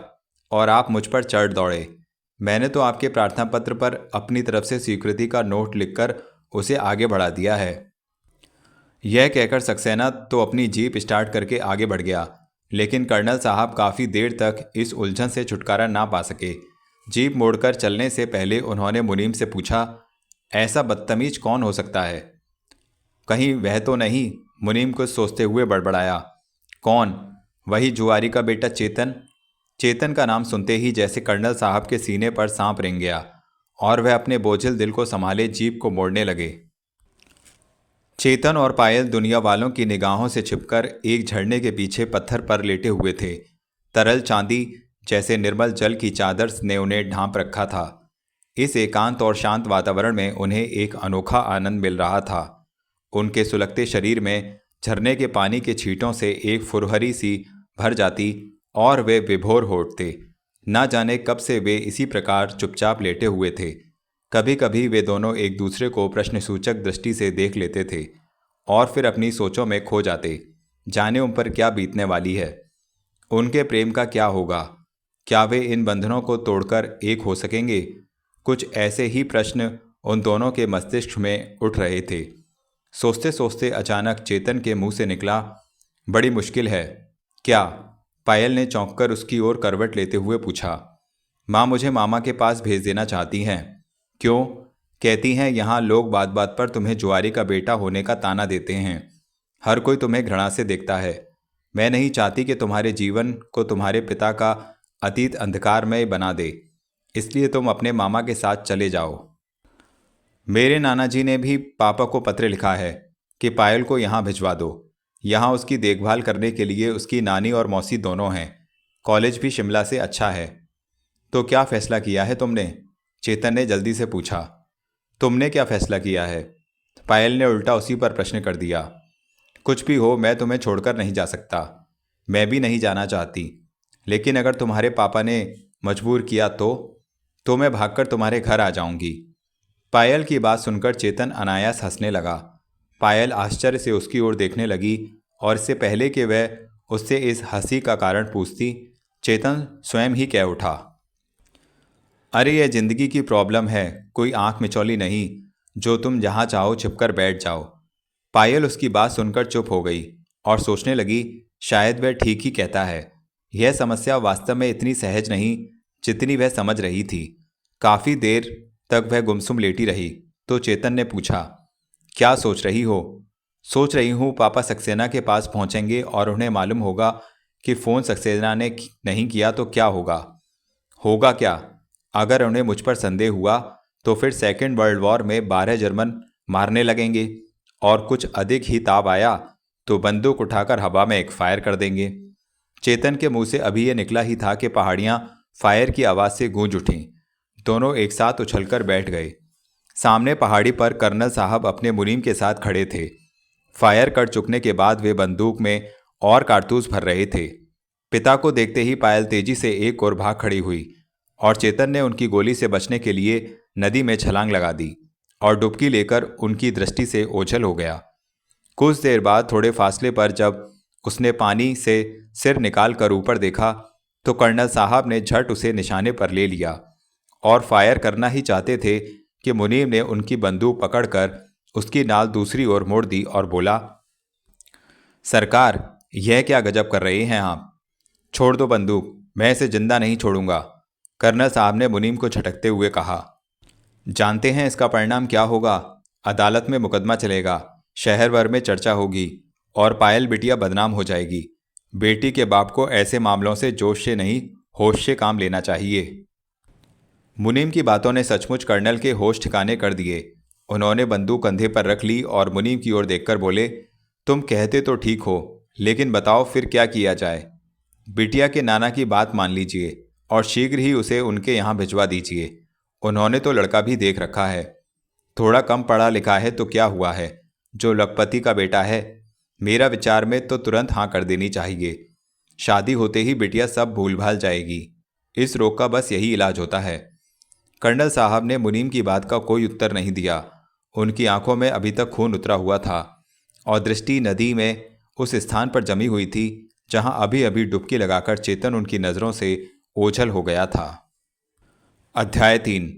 [SPEAKER 1] और आप मुझ पर चढ़ दौड़े। मैंने तो आपके प्रार्थना पत्र पर अपनी तरफ से स्वीकृति का नोट लिखकर उसे आगे बढ़ा दिया है। यह कहकर सक्सेना तो अपनी जीप स्टार्ट करके आगे बढ़ गया, लेकिन कर्नल साहब काफ़ी देर तक इस उलझन से छुटकारा ना पा सके। जीप मोड़कर चलने से पहले उन्होंने मुनीम से पूछा, ऐसा बदतमीज कौन हो सकता है? कहीं वह तो नहीं? मुनीम कुछ सोचते हुए बड़बड़ाया। कौन? वही जुआरी का बेटा चेतन। चेतन का नाम सुनते ही जैसे कर्नल साहब के सीने पर सांप रेंग गया और वह अपने बोझिल दिल को संभाले जीप को मोड़ने लगे। चेतन और पायल दुनिया वालों की निगाहों से छिपकर एक झरने के पीछे पत्थर पर लेटे हुए थे। तरल चांदी जैसे निर्मल जल की चादर ने उन्हें ढांप रखा था। इस एकांत और शांत वातावरण में उन्हें एक अनोखा आनंद मिल रहा था। उनके सुलगते शरीर में झरने के पानी के छींटों से एक फुरहरी सी भर जाती और वे विभोर हो उठते। ना जाने कब से वे इसी प्रकार चुपचाप लेटे हुए थे। कभी कभी वे दोनों एक दूसरे को प्रश्नसूचक दृष्टि से देख लेते थे और फिर अपनी सोचों में खो जाते। जाने उन पर क्या बीतने वाली है, उनके प्रेम का क्या होगा, क्या वे इन बंधनों को तोड़कर एक हो सकेंगे। कुछ ऐसे ही प्रश्न उन दोनों के मस्तिष्क में उठ रहे थे। सोचते सोचते अचानक चेतन के मुंह से निकला, बड़ी मुश्किल है क्या? पायल ने चौंक कर उसकी ओर करवट लेते हुए पूछा। माँ मुझे मामा के पास भेज देना चाहती हैं। क्यों? कहती हैं यहाँ लोग बात बात पर तुम्हें जुआरी का बेटा होने का ताना देते हैं। हर कोई तुम्हें घृणा से देखता है। मैं नहीं चाहती कि तुम्हारे जीवन को तुम्हारे पिता का अतीत अंधकारमय बना दे, इसलिए तुम अपने मामा के साथ चले जाओ। मेरे नाना जी ने भी पापा को पत्र लिखा है कि पायल को यहाँ भिजवा दो। यहाँ उसकी देखभाल करने के लिए उसकी नानी और मौसी दोनों हैं। कॉलेज भी शिमला से अच्छा है। तो क्या फैसला किया है तुमने? चेतन ने जल्दी से पूछा। तुमने क्या फैसला किया है? पायल ने उल्टा उसी पर प्रश्न कर दिया। कुछ भी हो, मैं तुम्हें छोड़कर नहीं जा सकता। मैं भी नहीं जाना चाहती, लेकिन अगर तुम्हारे पापा ने मजबूर किया तो मैं भागकर तुम्हारे घर आ जाऊंगी। पायल की बात सुनकर चेतन अनायास हंसने लगा। पायल आश्चर्य से उसकी ओर देखने लगी और इससे पहले कि वह उससे इस हंसी का कारण पूछती, चेतन स्वयं ही कह उठा, अरे यह जिंदगी की प्रॉब्लम है, कोई आंख मिचौली नहीं जो तुम जहां चाहो छिपकर बैठ जाओ। पायल उसकी बात सुनकर चुप हो गई और सोचने लगी, शायद वह ठीक ही कहता है। यह समस्या वास्तव में इतनी सहज नहीं जितनी वह समझ रही थी। काफ़ी देर तक वह गुमसुम लेटी रही तो चेतन ने पूछा, क्या सोच रही हो? सोच रही हूँ पापा सक्सेना के पास पहुँचेंगे और उन्हें मालूम होगा कि फ़ोन सक्सेना ने नहीं किया तो क्या होगा। होगा क्या? अगर उन्हें मुझ पर संदेह हुआ तो फिर सेकेंड वर्ल्ड वॉर में 12 जर्मन मारने लगेंगे और कुछ अधिक ही ताव आया तो बंदूक उठाकर हवा में एक फायर कर देंगे। चेतन के मुंह से अभी यह निकला ही था कि पहाड़ियां फायर की आवाज़ से गूंज उठीं। दोनों एक साथ उछलकर बैठ गए। सामने पहाड़ी पर कर्नल साहब अपने मुनीम के साथ खड़े थे। फायर कट चुकने के बाद वे बंदूक में और कारतूस भर रहे थे। पिता को देखते ही पायल तेजी से एक ओर भाग खड़ी हुई और चेतन ने उनकी गोली से बचने के लिए नदी में छलांग लगा दी और डुबकी लेकर उनकी दृष्टि से ओझल हो गया। कुछ देर बाद थोड़े फासले पर जब उसने पानी से सिर निकाल कर ऊपर देखा तो कर्नल साहब ने झट उसे निशाने पर ले लिया और फायर करना ही चाहते थे कि मुनीम ने उनकी बंदूक पकड़कर उसकी नाल दूसरी ओर मोड़ दी और बोला, सरकार यह क्या गजब कर रहे हैं आप? छोड़ दो बंदूक, मैं इसे जिंदा नहीं छोड़ूंगा। कर्नल साहब ने मुनीम को झटकते हुए कहा। जानते हैं इसका परिणाम क्या होगा? अदालत में मुकदमा चलेगा, शहर भर में चर्चा होगी और पायल बिटिया बदनाम हो जाएगी। बेटी के बाप को ऐसे मामलों से जोश से नहीं होश से काम लेना चाहिए। मुनीम की बातों ने सचमुच कर्नल के होश ठिकाने कर दिए। उन्होंने बंदूक कंधे पर रख ली और मुनीम की ओर देखकर बोले, तुम कहते तो ठीक हो, लेकिन बताओ फिर क्या किया जाए? बिटिया के नाना की बात मान लीजिए और शीघ्र ही उसे उनके यहाँ भिजवा दीजिए। उन्होंने तो लड़का भी देख रखा है। थोड़ा कम पढ़ा लिखा है तो क्या हुआ है, जो लखपति का बेटा है। मेरा विचार में तो तुरंत हाँ कर देनी चाहिए। शादी होते ही बिटिया सब भूल भाल जाएगी। इस रोग का बस यही इलाज होता है। कर्नल साहब ने मुनीम की बात का कोई उत्तर नहीं दिया। उनकी आंखों में अभी तक खून उतरा हुआ था और दृष्टि नदी में उस स्थान पर जमी हुई थी जहां अभी अभी डुबकी लगाकर चेतन उनकी नज़रों से ओझल हो गया था। अध्याय 3।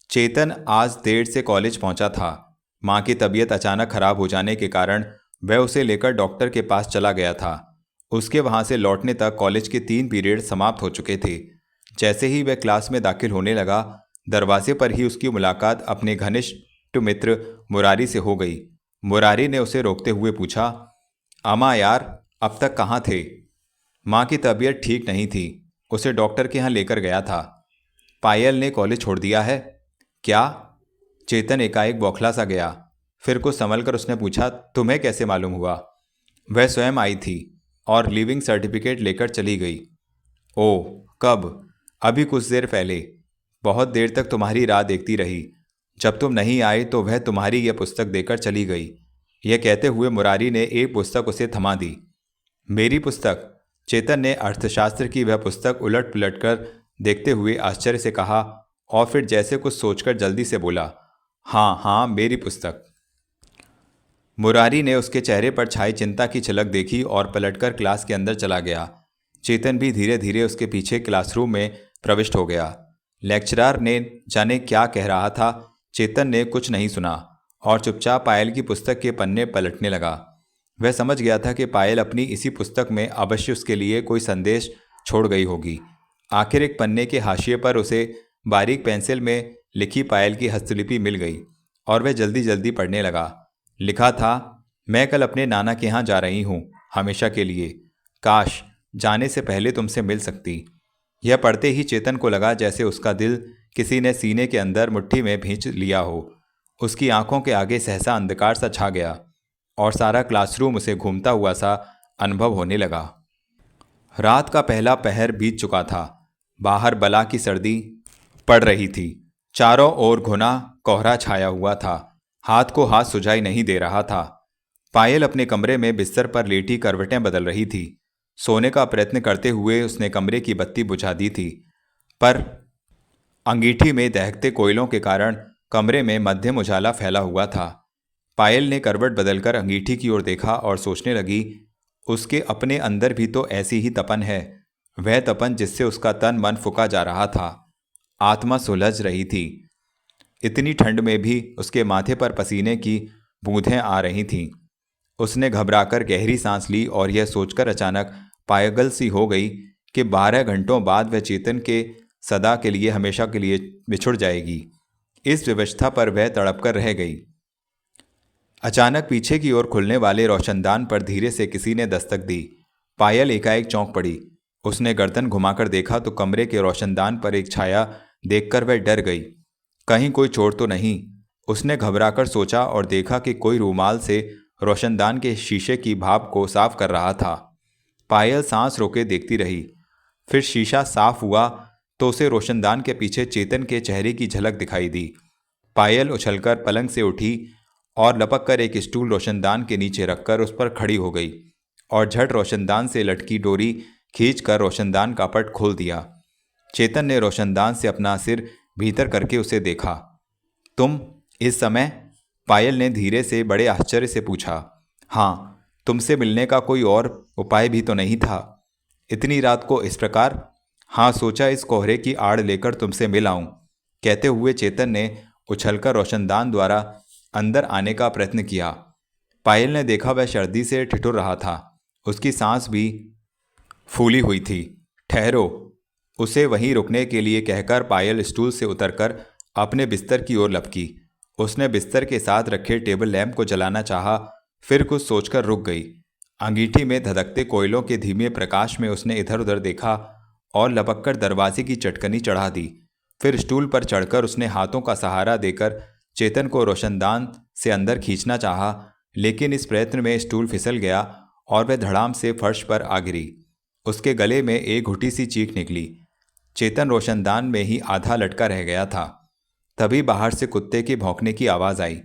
[SPEAKER 1] चेतन आज देर से कॉलेज पहुंचा था। मां की तबीयत अचानक खराब हो जाने के कारण वह उसे लेकर डॉक्टर के पास चला गया था। उसके वहां से लौटने तक कॉलेज के 3 पीरियड समाप्त हो चुके थे। जैसे ही वह क्लास में दाखिल होने लगा, दरवाजे पर ही उसकी मुलाकात अपने घनिष्ठ मित्र मुरारी से हो गई। मुरारी ने उसे रोकते हुए पूछा, अमा यार, अब तक कहाँ थे? माँ की तबीयत ठीक नहीं थी, उसे डॉक्टर के यहाँ लेकर गया था। पायल ने कॉलेज छोड़ दिया है क्या? चेतन एकाएक बौखला सा गया। फिर कुछ संभलकर उसने पूछा, तुम्हें कैसे मालूम हुआ? वह स्वयं आई थी और लिविंग सर्टिफिकेट लेकर चली गई। ओह, कब? अभी कुछ देर पहले। बहुत देर तक तुम्हारी राह देखती रही। जब तुम नहीं आए तो वह तुम्हारी यह पुस्तक देकर चली गई। यह कहते हुए मुरारी ने एक पुस्तक उसे थमा दी। मेरी पुस्तक? चेतन ने अर्थशास्त्र की वह पुस्तक उलट पुलट कर देखते हुए आश्चर्य से कहा और फिर जैसे कुछ सोचकर जल्दी से बोला, हाँ हाँ, मेरी पुस्तक। मुरारी ने उसके चेहरे पर छाई चिंता की झलक देखी और पलटकर क्लास के अंदर चला गया। चेतन भी धीरे धीरे उसके पीछे क्लासरूम में प्रविष्ट हो गया। लेक्चरर ने जाने क्या कह रहा था, चेतन ने कुछ नहीं सुना और चुपचाप पायल की पुस्तक के पन्ने पलटने लगा। वह समझ गया था कि पायल अपनी इसी पुस्तक में अवश्य उसके लिए कोई संदेश छोड़ गई होगी। आखिर एक पन्ने के हाशिए पर उसे बारीक पेंसिल में लिखी पायल की हस्तलिपि मिल गई और वह जल्दी जल्दी पढ़ने लगा। लिखा था, मैं कल अपने नाना के यहाँ जा रही हूँ, हमेशा के लिए। काश जाने से पहले तुमसे मिल सकती। यह पढ़ते ही चेतन को लगा जैसे उसका दिल किसी ने सीने के अंदर मुट्ठी में भींच लिया हो। उसकी आंखों के आगे सहसा अंधकार सा छा गया और सारा क्लासरूम उसे घूमता हुआ सा अनुभव होने लगा। रात का पहला पहर बीत चुका था। बाहर बला की सर्दी पड़ रही थी। चारों ओर घुना कोहरा छाया हुआ था। हाथ को हाथ सुझाई नहीं दे रहा था। पायल अपने कमरे में बिस्तर पर लेटी करवटें बदल रही थी। सोने का प्रयत्न करते हुए उसने कमरे की बत्ती बुझा दी थी, पर अंगीठी में दहकते कोयलों के कारण कमरे में मध्यम उजाला फैला हुआ था। पायल ने करवट बदलकर अंगीठी की ओर देखा और सोचने लगी, उसके अपने अंदर भी तो ऐसी ही तपन है, वह तपन जिससे उसका तन मन फुका जा रहा था। आत्मा सुलझ रही थी। इतनी ठंड में भी उसके माथे पर पसीने की बूंदें आ रही थीं। उसने घबराकर गहरी सांस ली और यह सोचकर अचानक पागल सी हो गई कि 12 घंटों बाद वह चेतन के सदा के लिए हमेशा के लिए बिछुड़ जाएगी। इस व्यवस्था पर वह तड़पकर रह गई। अचानक पीछे की ओर खुलने वाले रोशनदान पर धीरे से किसी ने दस्तक दी। पायल एकाएक चौंक पड़ी। उसने गर्दन घुमाकर देखा तो कमरे के रोशनदान पर एक छाया देखकर वह डर गई। कहीं कोई चोर तो नहीं? उसने घबराकर सोचा और देखा कि कोई रूमाल से रोशनदान के शीशे की भाप को साफ कर रहा था। पायल सांस रोके देखती रही। फिर शीशा साफ हुआ तो उसे रोशनदान के पीछे चेतन के चेहरे की झलक दिखाई दी। पायल उछलकर पलंग से उठी और लपक कर एक स्टूल रोशनदान के नीचे रखकर उस पर खड़ी हो गई और झट रोशनदान से लटकी डोरी खींचकर रोशनदान का पट खोल दिया। चेतन ने रोशनदान से अपना सिर भीतर करके उसे देखा। तुम इस समय? पायल ने धीरे से बड़े आश्चर्य से पूछा। हाँ, तुमसे मिलने का कोई और उपाय भी तो नहीं था? इतनी रात को इस प्रकार? हाँ, सोचा इस कोहरे की आड़ लेकर तुमसे मिल आऊं, कहते हुए चेतन ने उछलकर रोशनदान द्वारा अंदर आने का प्रयत्न किया। पायल ने देखा वह सर्दी से ठिठुर रहा था। उसकी सांस भी फूली हुई थी। ठहरो, उसे वहीं रुकने के लिए कहकर पायल स्टूल से उतरकर अपने बिस्तर की ओर लपकी। उसने बिस्तर के साथ रखे टेबल लैंप को जलाना चाहा, फिर कुछ सोचकर रुक गई। अंगीठी में धधकते कोयलों के धीमे प्रकाश में उसने इधर उधर देखा और लपककर दरवाजे की चटकनी चढ़ा दी। फिर स्टूल पर चढ़कर उसने हाथों का सहारा देकर चेतन को रोशनदान से अंदर खींचना चाहा, लेकिन इस प्रयत्न में स्टूल फिसल गया और वह धड़ाम से फर्श पर आ गिरी। उसके गले में एक घुटी सी चीख निकली। चेतन रोशनदान में ही आधा लटका रह गया था। तभी बाहर से कुत्ते के भौंकने की आवाज़ आई।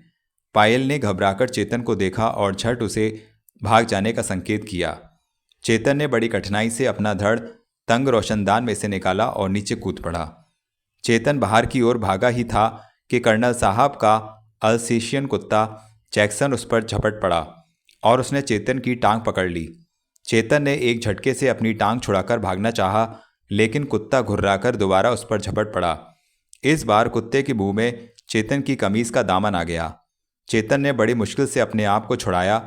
[SPEAKER 1] पायल ने घबराकर चेतन को देखा और झट उसे भाग जाने का संकेत किया। चेतन ने बड़ी कठिनाई से अपना धड़ तंग रोशनदान में से निकाला और नीचे कूद पड़ा। चेतन बाहर की ओर भागा ही था कि कर्नल साहब का अल्सेशियन कुत्ता जैक्सन उस पर झपट पड़ा और उसने चेतन की टांग पकड़ ली। चेतन ने एक झटके से अपनी टांग छुड़ाकर भागना चाहा, लेकिन कुत्ता घुर्राकर दोबारा उस पर झपट पड़ा। इस बार कुत्ते की मुंह में चेतन की कमीज का दामन आ गया। चेतन ने बड़ी मुश्किल से अपने आप को छुड़ाया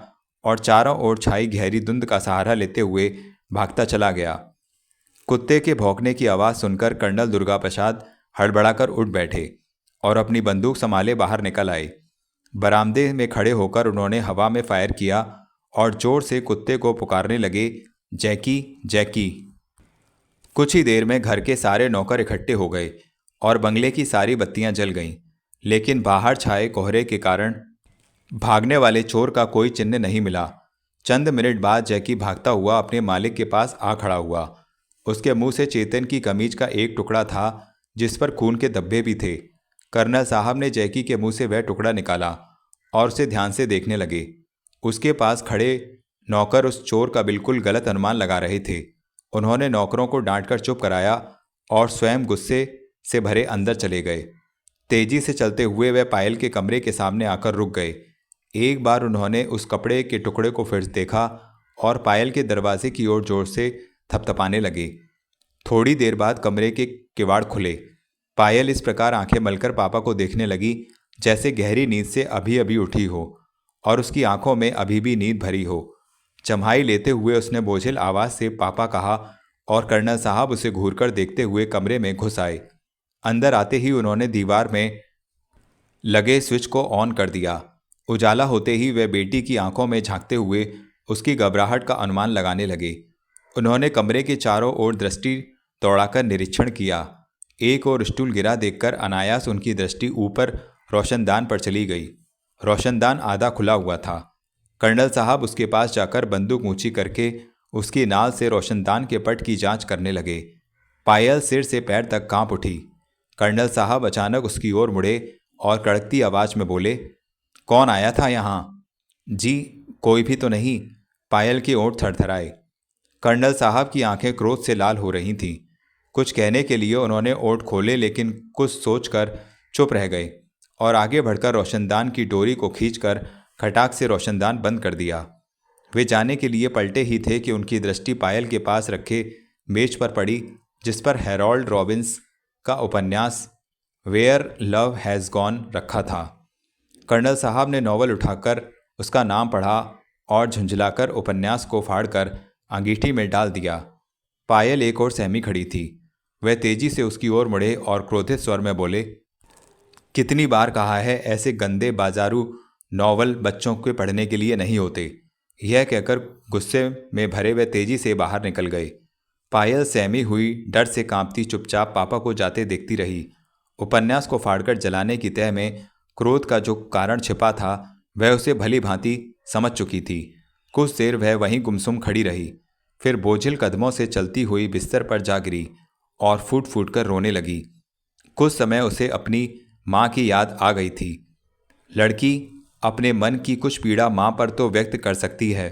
[SPEAKER 1] और चारों ओर छाई गहरी धुंध का सहारा लेते हुए भागता चला गया। कुत्ते के भौंकने की आवाज़ सुनकर कर्नल दुर्गा प्रसाद हड़बड़ाकर उठ बैठे और अपनी बंदूक संभाले बाहर निकल आए। बरामदे में खड़े होकर उन्होंने हवा में फायर किया और जोर से कुत्ते को पुकारने लगे, जैकी जैकी। कुछ ही देर में घर के सारे नौकर इकट्ठे हो गए और बंगले की सारी बत्तियां जल गईं, लेकिन बाहर छाए कोहरे के कारण भागने वाले चोर का कोई चिन्ह नहीं मिला। चंद मिनट बाद जैकी भागता हुआ अपने मालिक के पास आ खड़ा हुआ। उसके मुंह से चेतन की कमीज का एक टुकड़ा था जिस पर खून के धब्बे भी थे। कर्नल साहब ने जैकी के मुंह से वह टुकड़ा निकाला और उसे ध्यान से देखने लगे। उसके पास खड़े नौकर उस चोर का बिल्कुल गलत अनुमान लगा रहे थे। उन्होंने नौकरों को डांटकर चुप कराया और स्वयं गुस्से से भरे अंदर चले गए। तेजी से चलते हुए वह पायल के कमरे के सामने आकर रुक गए। एक बार उन्होंने उस कपड़े के टुकड़े को फिर देखा और पायल के दरवाजे की ओर जोर से थपथपाने लगे। थोड़ी देर बाद कमरे के किवाड़ खुले। पायल इस प्रकार आंखें मलकर पापा को देखने लगी जैसे गहरी नींद से अभी अभी उठी हो और उसकी आंखों में अभी भी नींद भरी हो। जम्हाई लेते हुए उसने बोझिल आवाज से पापा कहा और कर्नल साहब उसे घूरकर देखते हुए कमरे में घुस आए। अंदर आते ही उन्होंने दीवार में लगे स्विच को ऑन कर दिया। उजाला होते ही वे बेटी की आंखों में झांकते हुए उसकी घबराहट का अनुमान लगाने लगे। उन्होंने कमरे के चारों ओर दृष्टि दौड़ाकर निरीक्षण किया। एक और स्टूल गिरा देखकर अनायास उनकी दृष्टि ऊपर रोशनदान पर चली गई। रोशनदान आधा खुला हुआ था। कर्नल साहब उसके पास जाकर बंदूक ऊंची करके उसकी नाल से रोशनदान के पट की जांच करने लगे। पायल सिर से पैर तक कांप उठी। कर्नल साहब अचानक उसकी ओर मुड़े और कड़कती आवाज में बोले, कौन आया था यहाँ? जी कोई भी तो नहीं। पायल के ओंठ थरथराए। कर्नल साहब की आंखें क्रोध से लाल हो रही थीं। कुछ कहने के लिए उन्होंने ओंठ खोले लेकिन कुछ सोचकर चुप रह गए और आगे बढ़कर रोशनदान की डोरी को खींचकर खटाक से रोशनदान बंद कर दिया। वे जाने के लिए पलटे ही थे कि उनकी दृष्टि पायल के पास रखे मेज पर पड़ी जिस पर हैरोल्ड रॉबिन्स का उपन्यास वेयर लव हैज़ गॉन रखा था। कर्नल साहब ने नॉवल उठाकर उसका नाम पढ़ा और झुंझलाकर उपन्यास को फाड़कर अंगीठी में डाल दिया। पायल एक और सहमी खड़ी थी। वह तेजी से उसकी ओर मुड़े और क्रोधित स्वर में बोले, कितनी बार कहा है ऐसे गंदे बाजारू नॉवल बच्चों के पढ़ने के लिए नहीं होते। यह कहकर गुस्से में भरे वह तेजी से बाहर निकल गए। पायल सहमी हुई डर से कांपती चुपचाप पापा को जाते देखती रही। उपन्यास को फाड़कर जलाने की तह में क्रोध का जो कारण छिपा था वह उसे भली भांति समझ चुकी थी। कुछ देर वह वहीं गुमसुम खड़ी रही, फिर बोझिल कदमों से चलती हुई बिस्तर पर जा गिरी और फूट फूट कर रोने लगी। कुछ समय उसे अपनी माँ की याद आ गई थी। लड़की अपने मन की कुछ पीड़ा माँ पर तो व्यक्त कर सकती है,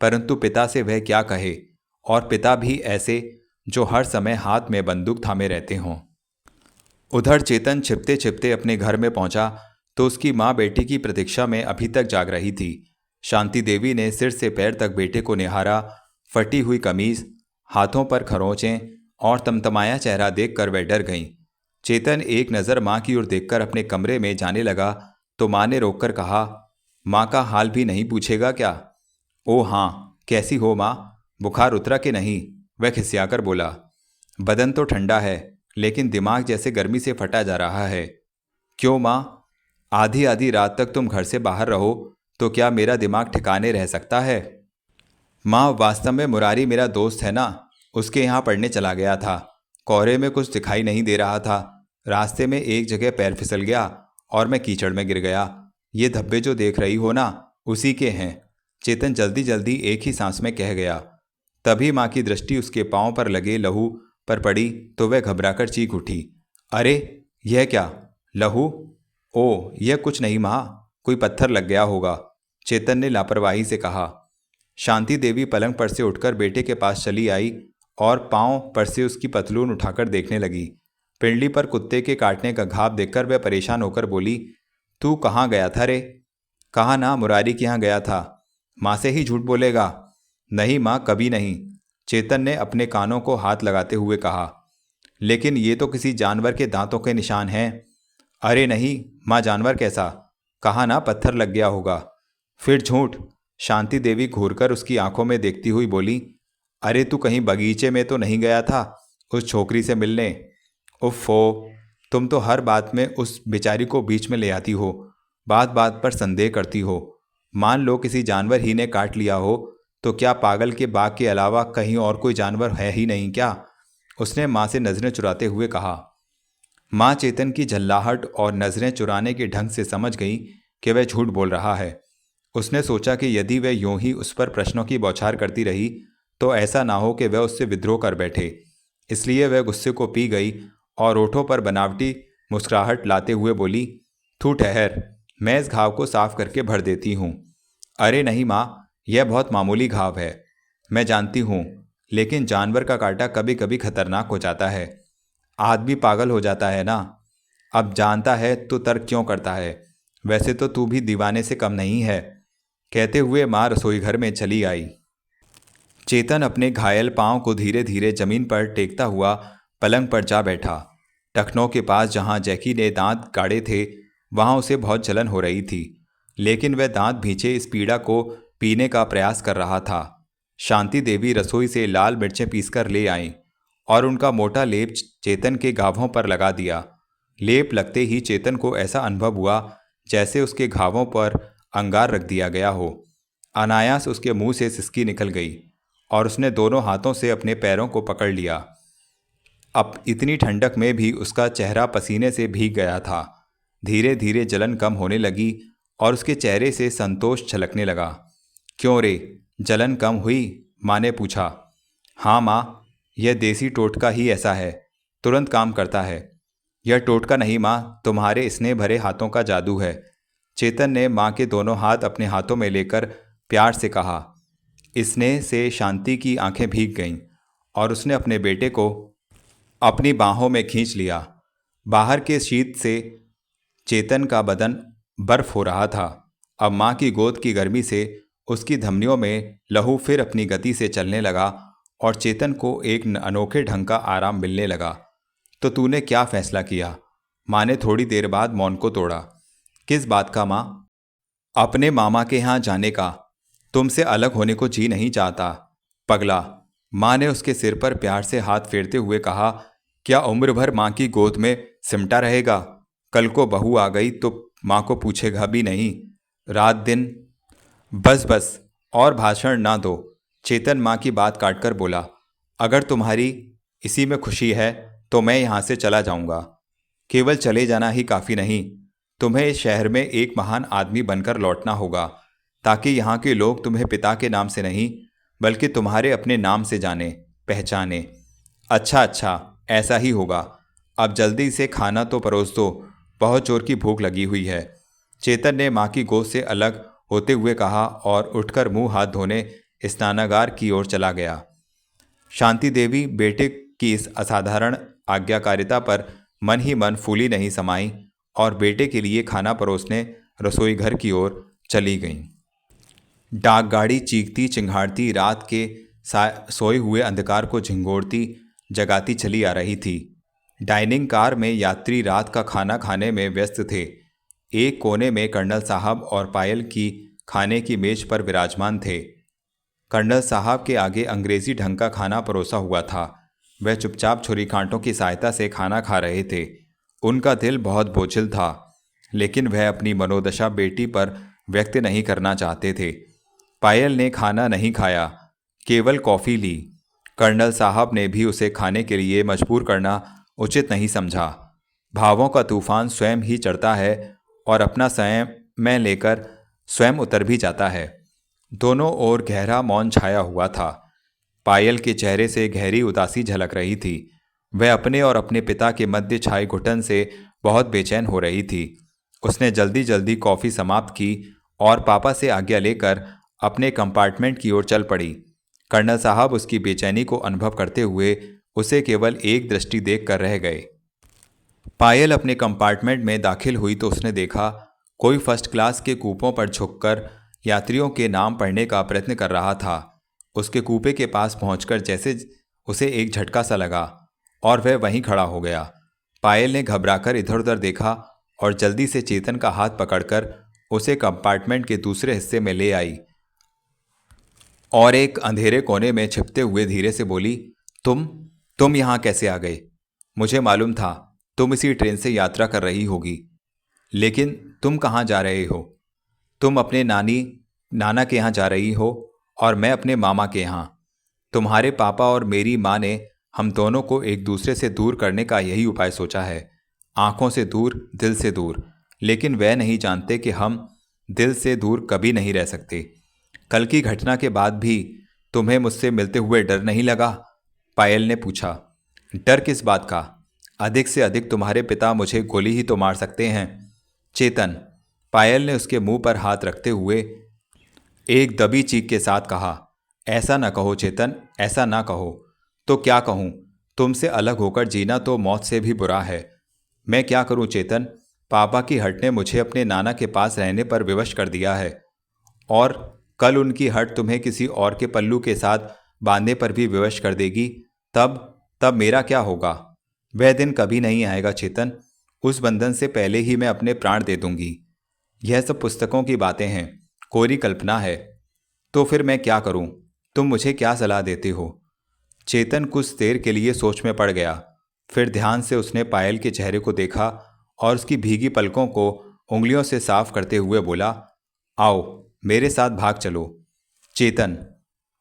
[SPEAKER 1] परंतु पिता से वह क्या कहे, और पिता भी ऐसे जो हर समय हाथ में बंदूक थामे रहते हों। उधर चेतन छिपते छिपते अपने घर में पहुंचा तो उसकी माँ बेटी की प्रतीक्षा में अभी तक जाग रही थी। शांति देवी ने सिर से पैर तक बेटे को निहारा। फटी हुई कमीज, हाथों पर खरोंचें और तमतमाया चेहरा देखकर वह डर गईं। चेतन एक नज़र माँ की ओर देखकर अपने कमरे में जाने लगा तो माँ ने रोककर कहा, माँ का हाल भी नहीं पूछेगा क्या? ओ हाँ, कैसी हो माँ? बुखार उतरा कि नहीं? वह खिसियाकर बोला। बदन तो ठंडा है लेकिन दिमाग जैसे गर्मी से फटा जा रहा है। क्यों माँ? आधी आधी रात तक तुम घर से बाहर रहो तो क्या मेरा दिमाग ठिकाने रह सकता है? माँ, वास्तव में मुरारी मेरा दोस्त है ना, उसके यहाँ पढ़ने चला गया था। कोहरे में कुछ दिखाई नहीं दे रहा था। रास्ते में एक जगह पैर फिसल गया और मैं कीचड़ में गिर गया। ये धब्बे जो देख रही हो ना, उसी के हैं। चेतन जल्दी जल्दी एक ही सांस में कह गया। तभी माँ की दृष्टि उसके पांव पर लगे लहू पर पड़ी तो वह घबराकर चीख उठी, अरे यह क्या? लहू? ओ, यह कुछ नहीं माँ, कोई पत्थर लग गया होगा, चेतन ने लापरवाही से कहा। शांति देवी पलंग पर से उठकर बेटे के पास चली आई और पांव पर से उसकी पतलून उठाकर देखने लगी। पिंडली पर कुत्ते के काटने का घाव देखकर वह परेशान होकर बोली, तू कहाँ गया था रे? कहा ना, मुरारी के यहाँ गया था। माँ से ही झूठ बोलेगा? नहीं माँ, कभी नहीं, चेतन ने अपने कानों को हाथ लगाते हुए कहा। लेकिन ये तो किसी जानवर के दांतों के निशान हैं। अरे नहीं माँ, जानवर कैसा? कहा ना, पत्थर लग गया होगा। फिर झूठ? शांति देवी घूरकर उसकी आंखों में देखती हुई बोली, अरे तू कहीं बगीचे में तो नहीं गया था उस छोकरी से मिलने? उफ़ो, तुम तो हर बात में उस बेचारी को बीच में ले आती हो, बात बात पर संदेह करती हो। मान लो किसी जानवर ही ने काट लिया हो तो क्या पागल के बाघ के अलावा कहीं और कोई जानवर है ही नहीं क्या? उसने माँ से नजरें चुराते हुए कहा। माँ चेतन की झल्लाहट और नजरें चुराने के ढंग से समझ गई कि वह झूठ बोल रहा है। उसने सोचा कि यदि वह यूं ही उस पर प्रश्नों की बौछार करती रही तो ऐसा ना हो कि वह उससे विद्रोह कर बैठे। इसलिए वह गुस्से को पी गई और ओठों पर बनावटी मुस्कुराहट लाते हुए बोली, तू ठहर, मैं इस घाव को साफ करके भर देती हूँ। अरे नहीं माँ, यह बहुत मामूली घाव है, मैं जानती हूँ, लेकिन जानवर का काटा कभी कभी खतरनाक हो जाता है। आदमी पागल हो जाता है ना। अब जानता है तो तर्क क्यों करता है। वैसे तो तू भी दीवाने से कम नहीं है। कहते हुए माँ रसोई घर में चली आई। चेतन अपने घायल पांव को धीरे धीरे जमीन पर टेकता हुआ पलंग पर जा बैठा। टखनों के पास जहां जैकी ने दांत गाड़े थे वहां उसे बहुत जलन हो रही थी, लेकिन वह दांत भींचे इस पीड़ा को पीने का प्रयास कर रहा था। शांति देवी रसोई से लाल मिर्चें पीसकर ले आईं और उनका मोटा लेप चेतन के घावों पर लगा दिया। लेप लगते ही चेतन को ऐसा अनुभव हुआ जैसे उसके घावों पर अंगार रख दिया गया हो। अनायास उसके मुंह से सिसकी निकल गई और उसने दोनों हाथों से अपने पैरों को पकड़ लिया। अब इतनी ठंडक में भी उसका चेहरा पसीने से भीग गया था। धीरे धीरे जलन कम होने लगी और उसके चेहरे से संतोष छलकने लगा। क्यों रे, जलन कम हुई? माँ ने पूछा। हाँ माँ, यह देसी टोटका ही ऐसा है, तुरंत काम करता है। यह टोटका नहीं माँ, तुम्हारे स्नेह भरे हाथों का जादू है। चेतन ने माँ के दोनों हाथ अपने हाथों में लेकर प्यार से कहा। स्नेह से शांति की आंखें भीग गईं और उसने अपने बेटे को अपनी बाहों में खींच लिया। बाहर के शीत से चेतन का बदन बर्फ हो रहा था। अब माँ की गोद की गर्मी से उसकी धमनियों में लहू फिर अपनी गति से चलने लगा और चेतन को एक अनोखे ढंग का आराम मिलने लगा। तो तूने क्या फैसला किया? माँ ने थोड़ी देर बाद मौन को तोड़ा। किस बात का माँ? अपने मामा के यहाँ जाने का। तुमसे अलग होने को जी नहीं चाहता पगला। माँ ने उसके सिर पर प्यार से हाथ फेरते हुए कहा। क्या उम्र भर माँ की गोद में सिमटा रहेगा? कल को बहू आ गई तो माँ को पूछेगा भी नहीं, रात दिन। बस बस, और भाषण ना दो। चेतन माँ की बात काटकर बोला। अगर तुम्हारी इसी में खुशी है तो मैं यहाँ से चला जाऊँगा। केवल चले जाना ही काफ़ी नहीं, तुम्हें इस शहर में एक महान आदमी बनकर लौटना होगा, ताकि यहाँ के लोग तुम्हें पिता के नाम से नहीं बल्कि तुम्हारे अपने नाम से जाने पहचाने। अच्छा अच्छा, ऐसा ही होगा। अब जल्दी से खाना तो परोस दो, बहुत जोर की भूख लगी हुई है। चेतन ने माँ की गोद से अलग होते हुए कहा और उठकर मुंह हाथ धोने स्नानागार की ओर चला गया। शांति देवी बेटे की इस असाधारण आज्ञाकारिता पर मन ही मन फूली नहीं समाई और बेटे के लिए खाना परोसने रसोई घर की ओर चली गईं। डाकगाड़ी चीखती चिंघाड़ती रात के सोए हुए अंधकार को झिंगोरती जगाती चली आ रही थी। डाइनिंग कार में यात्री रात का खाना खाने में व्यस्त थे। एक कोने में कर्नल साहब और पायल की खाने की मेज पर विराजमान थे। कर्नल साहब के आगे अंग्रेजी ढंग का खाना परोसा हुआ था। वह चुपचाप छुरी कांटों की सहायता से खाना खा रहे थे। उनका दिल बहुत बोझिल था, लेकिन वह अपनी मनोदशा बेटी पर व्यक्त नहीं करना चाहते थे। पायल ने खाना नहीं खाया, केवल कॉफ़ी ली। कर्नल साहब ने भी उसे खाने के लिए मजबूर करना उचित नहीं समझा। भावों का तूफान स्वयं ही चढ़ता है और अपना समय लेकर स्वयं उतर भी जाता है। दोनों ओर गहरा मौन छाया हुआ था। पायल के चेहरे से गहरी उदासी झलक रही थी। वह अपने और अपने पिता के मध्य छाई घुटन से बहुत बेचैन हो रही थी। उसने जल्दी जल्दी कॉफ़ी समाप्त की और पापा से आज्ञा लेकर अपने कंपार्टमेंट की ओर चल पड़ी। कर्नल साहब उसकी बेचैनी को अनुभव करते हुए उसे केवल एक दृष्टि देख कर रह गए। पायल अपने कंपार्टमेंट में दाखिल हुई तो उसने देखा कोई फर्स्ट क्लास के कूपों पर झुककर यात्रियों के नाम पढ़ने का प्रयत्न कर रहा था। उसके कूपे के पास पहुंचकर जैसे उसे एक झटका सा लगा और वह वहीं खड़ा हो गया। पायल ने घबराकर इधर उधर देखा और जल्दी से चेतन का हाथ पकड़कर उसे कंपार्टमेंट के दूसरे हिस्से में ले आई और एक अंधेरे कोने में छिपते हुए धीरे से बोली, तुम यहाँ कैसे आ गए? मुझे मालूम था तुम इसी ट्रेन से यात्रा कर रही होगी, लेकिन तुम कहाँ जा रहे हो? तुम अपने नाना के यहाँ जा रही हो और मैं अपने मामा के यहाँ। तुम्हारे पापा और मेरी माँ ने हम दोनों को एक दूसरे से दूर करने का यही उपाय सोचा है। आंखों से दूर, दिल से दूर। लेकिन वह नहीं जानते कि हम दिल से दूर कभी नहीं रह सकते। कल की घटना के बाद भी तुम्हें मुझसे मिलते हुए डर नहीं लगा? पायल ने पूछा। डर किस बात का? अधिक से अधिक तुम्हारे पिता मुझे गोली ही तो मार सकते हैं। चेतन, पायल ने उसके मुंह पर हाथ रखते हुए एक दबी चीख के साथ कहा। ऐसा ना कहो चेतन, ऐसा ना कहो। तो क्या कहूँ? तुमसे अलग होकर जीना तो मौत से भी बुरा है। मैं क्या करूं चेतन, पापा की हट ने मुझे अपने नाना के पास रहने पर विवश कर दिया है, और कल उनकी हट तुम्हें किसी और के पल्लू के साथ बांधने पर भी विवश कर देगी। तब तब मेरा क्या होगा? वह दिन कभी नहीं आएगा चेतन। उस बंधन से पहले ही मैं अपने प्राण दे दूंगी। यह सब पुस्तकों की बातें हैं, कोरी कल्पना है। तो फिर मैं क्या करूं? तुम मुझे क्या सलाह देते हो? चेतन कुछ देर के लिए सोच में पड़ गया। फिर ध्यान से उसने पायल के चेहरे को देखा और उसकी भीगी पलकों को उंगलियों से साफ करते हुए बोला, आओ मेरे साथ भाग चलो। चेतन,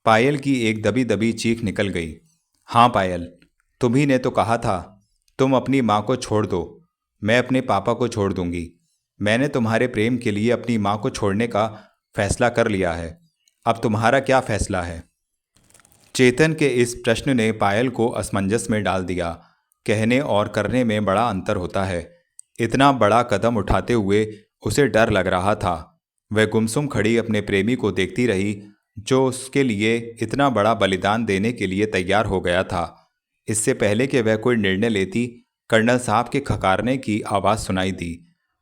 [SPEAKER 1] पायल की एक दबी दबी चीख निकल गई। हाँ पायल, तुम्ही ने तो कहा था तुम अपनी माँ को छोड़ दो, मैं अपने पापा को छोड़ दूंगी। मैंने तुम्हारे प्रेम के लिए अपनी माँ को छोड़ने का फैसला कर लिया है। अब तुम्हारा क्या फैसला है? चेतन के इस प्रश्न ने पायल को असमंजस में डाल दिया। कहने और करने में बड़ा अंतर होता है। इतना बड़ा कदम उठाते हुए उसे डर लग रहा था। वह गुमसुम खड़ी अपने प्रेमी को देखती रही, जो उसके लिए इतना बड़ा बलिदान देने के लिए तैयार हो गया था। इससे पहले कि वह कोई निर्णय लेती, कर्नल साहब के खकारने की आवाज़ सुनाई दी।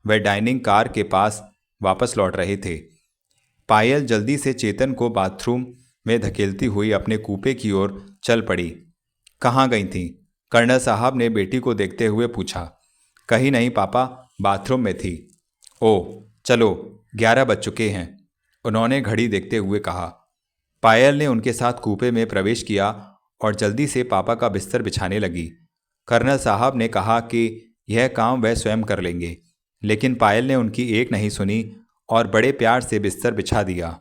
[SPEAKER 1] वह डाइनिंग कार के पास वापस लौट रहे थे। पायल जल्दी से चेतन को बाथरूम में धकेलती हुई अपने कूपे की ओर चल पड़ी। कहाँ गई थी? कर्नल साहब ने बेटी को देखते हुए पूछा। कहीं नहीं पापा, बाथरूम में थी। ओह चलो, 11 बज चुके हैं, उन्होंने घड़ी देखते हुए कहा। पायल ने उनके साथ कूपे में प्रवेश किया और जल्दी से पापा का बिस्तर बिछाने लगी। कर्नल साहब ने कहा कि यह काम वह स्वयं कर लेंगे, लेकिन पायल ने उनकी एक नहीं सुनी और बड़े प्यार से बिस्तर बिछा दिया।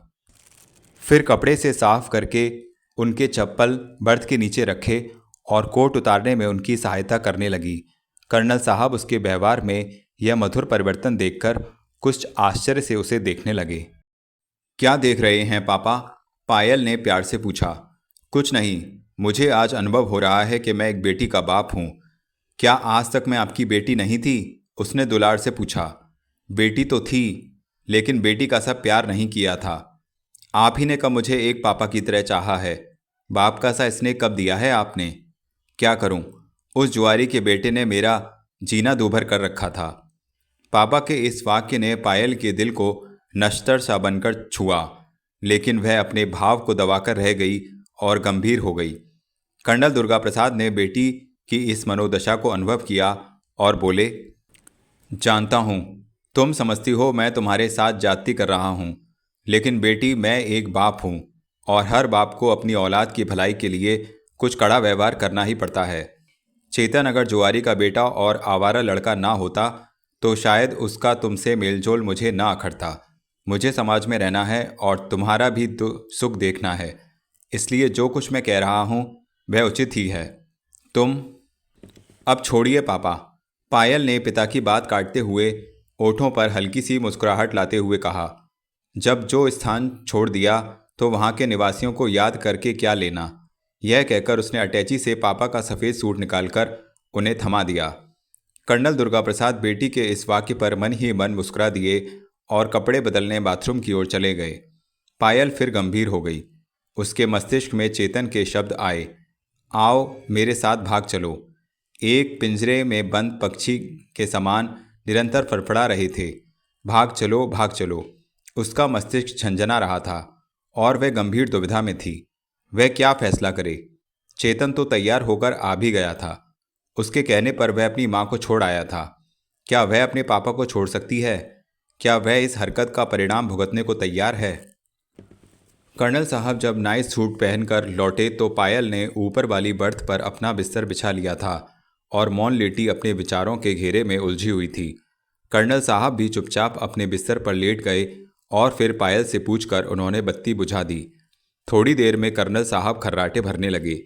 [SPEAKER 1] फिर कपड़े से साफ करके उनके चप्पल बर्थ के नीचे रखे और कोट उतारने में उनकी सहायता करने लगी। कर्नल साहब उसके व्यवहार में यह मधुर परिवर्तन देखकर कुछ आश्चर्य से उसे देखने लगे। क्या देख रहे हैं पापा? पायल ने प्यार से पूछा। कुछ नहीं, मुझे आज अनुभव हो रहा है कि मैं एक बेटी का बाप हूँ। क्या आज तक मैं आपकी बेटी नहीं थी? उसने दुलार से पूछा। बेटी तो थी, लेकिन बेटी का सा प्यार नहीं किया था। आप ही ने कब मुझे एक पापा की तरह चाहा है? बाप का सा स्नेह कब दिया है आपने? क्या करूं, उस जुआरी के बेटे ने मेरा जीना दूभर कर रखा था। पापा के इस वाक्य ने पायल के दिल को नश्तर सा बनकर छुआ, लेकिन वह अपने भाव को दबाकर रह गई और गंभीर हो गई। कर्नल दुर्गा प्रसाद ने बेटी की इस मनोदशा को अनुभव किया और बोले, जानता हूँ तुम समझती हो मैं तुम्हारे साथ जाति कर रहा हूँ, लेकिन बेटी मैं एक बाप हूँ और हर बाप को अपनी औलाद की भलाई के लिए कुछ कड़ा व्यवहार करना ही पड़ता है। चेतन अगर जुआरी का बेटा और आवारा लड़का ना होता तो शायद उसका तुमसे मेलजोल मुझे ना अखड़ता। मुझे समाज में रहना है और तुम्हारा भी सुख देखना है, इसलिए जो कुछ मैं कह रहा हूँ वह उचित ही है। तुम अब छोड़िए पापा, पायल ने पिता की बात काटते हुए ओठों पर हल्की सी मुस्कुराहट लाते हुए कहा। जब जो स्थान छोड़ दिया तो वहाँ के निवासियों को याद करके क्या लेना। यह कहकर उसने अटैची से पापा का सफ़ेद सूट निकालकर उन्हें थमा दिया। कर्नल दुर्गा प्रसाद बेटी के इस वाक्य पर मन ही मन मुस्कुरा दिए और कपड़े बदलने बाथरूम की ओर चले गए। पायल फिर गंभीर हो गई। उसके मस्तिष्क में चेतन के शब्द आए, आओ मेरे साथ भाग चलो। एक पिंजरे में बंद पक्षी के समान निरंतर फड़फड़ा रहे थे। भाग चलो, भाग चलो। उसका मस्तिष्क झंझना रहा था और वह गंभीर दुविधा में थी। वह क्या फैसला करे? चेतन तो तैयार होकर आ भी गया था। उसके कहने पर वह अपनी माँ को छोड़ आया था। क्या वह अपने पापा को छोड़ सकती है? क्या वह इस हरकत का परिणाम भुगतने को तैयार है? कर्नल साहब जब नाइस सूट पहनकर लौटे तो पायल ने ऊपर वाली बर्थ पर अपना बिस्तर बिछा लिया था और मौन लेटी अपने विचारों के घेरे में उलझी हुई थी। कर्नल साहब भी चुपचाप अपने बिस्तर पर लेट गए और फिर पायल से पूछकर उन्होंने बत्ती बुझा दी। थोड़ी देर में कर्नल साहब खर्राटे भरने लगे।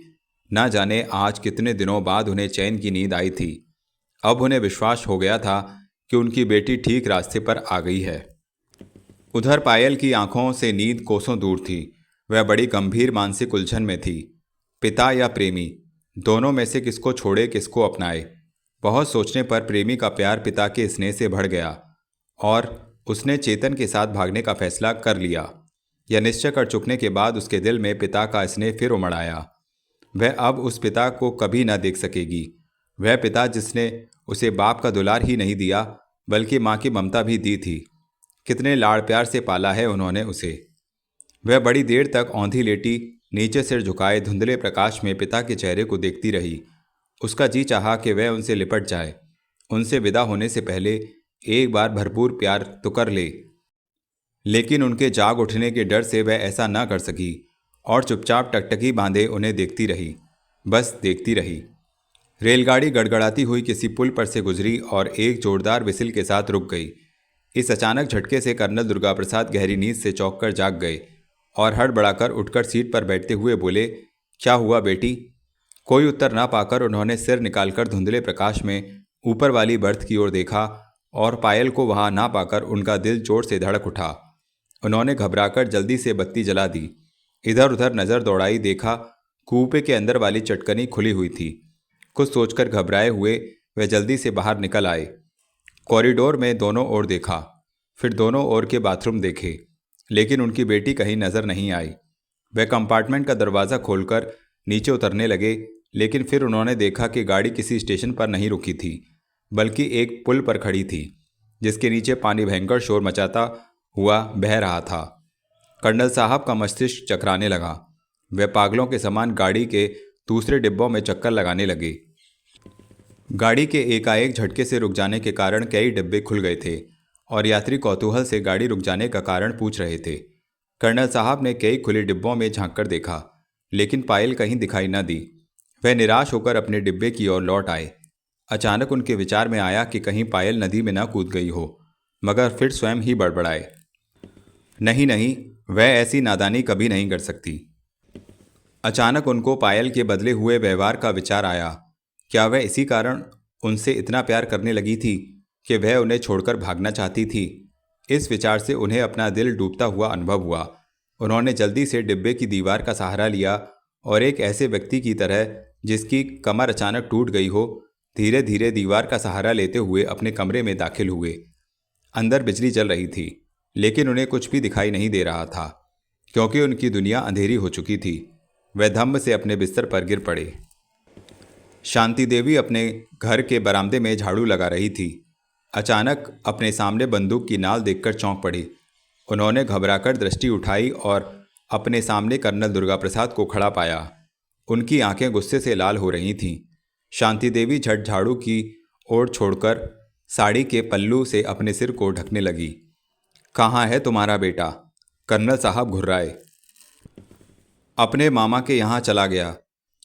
[SPEAKER 1] न जाने आज कितने दिनों बाद उन्हें चैन की नींद आई थी। अब उन्हें विश्वास हो गया था कि उनकी बेटी ठीक रास्ते पर आ गई है। उधर पायल की आंखों से नींद कोसों दूर थी। वह बड़ी गंभीर मानसिक उलझन में थी। पिता या प्रेमी, दोनों में से किसको छोड़े, किसको अपनाए? बहुत सोचने पर प्रेमी का प्यार पिता के स्नेह से बढ़ गया और उसने चेतन के साथ भागने का फैसला कर लिया। यह निश्चय कर चुकने के बाद उसके दिल में पिता का स्नेह फिर उमड़ आया। वह अब उस पिता को कभी न देख सकेगी। वह पिता जिसने उसे बाप का दुलार ही नहीं दिया बल्कि माँ की ममता भी दी थी। कितने लाड़ प्यार से पाला है उन्होंने उसे। वह बड़ी देर तक औंधी लेटी नीचे सिर झुकाए धुंधले प्रकाश में पिता के चेहरे को देखती रही। उसका जी चाहा कि वह उनसे लिपट जाए, उनसे विदा होने से पहले एक बार भरपूर प्यार तो कर ले। लेकिन उनके जाग उठने के डर से वह ऐसा न कर सकी और चुपचाप टकटकी बांधे उन्हें देखती रही, बस देखती रही। रेलगाड़ी गड़गड़ाती हुई किसी पुल पर से गुजरी और एक जोरदार विसिल के साथ रुक गई। इस अचानक झटके से कर्नल दुर्गा प्रसाद गहरी नींद से चौंककर जाग गए और हड़बड़ाकर उठकर सीट पर बैठते हुए बोले, क्या हुआ बेटी? कोई उत्तर ना पाकर उन्होंने सिर निकालकर धुंधले प्रकाश में ऊपर वाली बर्थ की ओर देखा और पायल को वहां ना पाकर उनका दिल जोर से धड़क उठा। उन्होंने घबराकर जल्दी से बत्ती जला दी। इधर उधर नजर दौड़ाई, देखा कूपे के अंदर वाली चटकनी खुली हुई थी। कुछ सोचकर घबराए हुए वे जल्दी से बाहर निकल आए। कॉरिडोर में दोनों ओर देखा, फिर दोनों ओर के बाथरूम देखे, लेकिन उनकी बेटी कहीं नजर नहीं आई। वे कंपार्टमेंट का दरवाज़ा खोलकर नीचे उतरने लगे, लेकिन फिर उन्होंने देखा कि गाड़ी किसी स्टेशन पर नहीं रुकी थी बल्कि एक पुल पर खड़ी थी, जिसके नीचे पानी भयंकर शोर मचाता हुआ बह रहा था। कर्नल साहब का मस्तिष्क चकराने लगा। वे पागलों के समान गाड़ी के दूसरे डिब्बों में चक्कर लगाने लगे। गाड़ी के एकाएक झटके से रुक जाने के कारण कई डिब्बे खुल गए थे और यात्री कौतूहल से गाड़ी रुक जाने का कारण पूछ रहे थे। कर्नल साहब ने कई खुले डिब्बों में झांककर देखा, लेकिन पायल कहीं दिखाई न दी। वह निराश होकर अपने डिब्बे की ओर लौट आए। अचानक उनके विचार में आया कि कहीं पायल नदी में न कूद गई हो, मगर फिर स्वयं ही बड़बड़ाए, नहीं नहीं, वह ऐसी नादानी कभी नहीं कर सकती। अचानक उनको पायल के बदले हुए व्यवहार का विचार आया। क्या वह इसी कारण उनसे इतना प्यार करने लगी थी कि वह उन्हें छोड़कर भागना चाहती थी? इस विचार से उन्हें अपना दिल डूबता हुआ अनुभव हुआ। उन्होंने जल्दी से डिब्बे की दीवार का सहारा लिया और एक ऐसे व्यक्ति की तरह जिसकी कमर अचानक टूट गई हो, धीरे धीरे दीवार का सहारा लेते हुए अपने कमरे में दाखिल हुए। अंदर बिजली जल रही थी, लेकिन उन्हें कुछ भी दिखाई नहीं दे रहा था, क्योंकि उनकी दुनिया अंधेरी हो चुकी थी। वह धम्म से अपने बिस्तर पर गिर पड़े। शांति देवी अपने घर के बरामदे में झाड़ू लगा रही थी। अचानक अपने सामने बंदूक की नाल देखकर चौंक पड़ी। उन्होंने घबराकर दृष्टि उठाई और अपने सामने कर्नल दुर्गा प्रसाद को खड़ा पाया। उनकी आंखें गुस्से से लाल हो रही थीं। शांति देवी झट झाड़ू की ओर छोड़कर साड़ी के पल्लू से अपने सिर को ढकने लगी। कहाँ है तुम्हारा बेटा? कर्नल साहब घुर्राए। अपने मामा के यहाँ चला गया।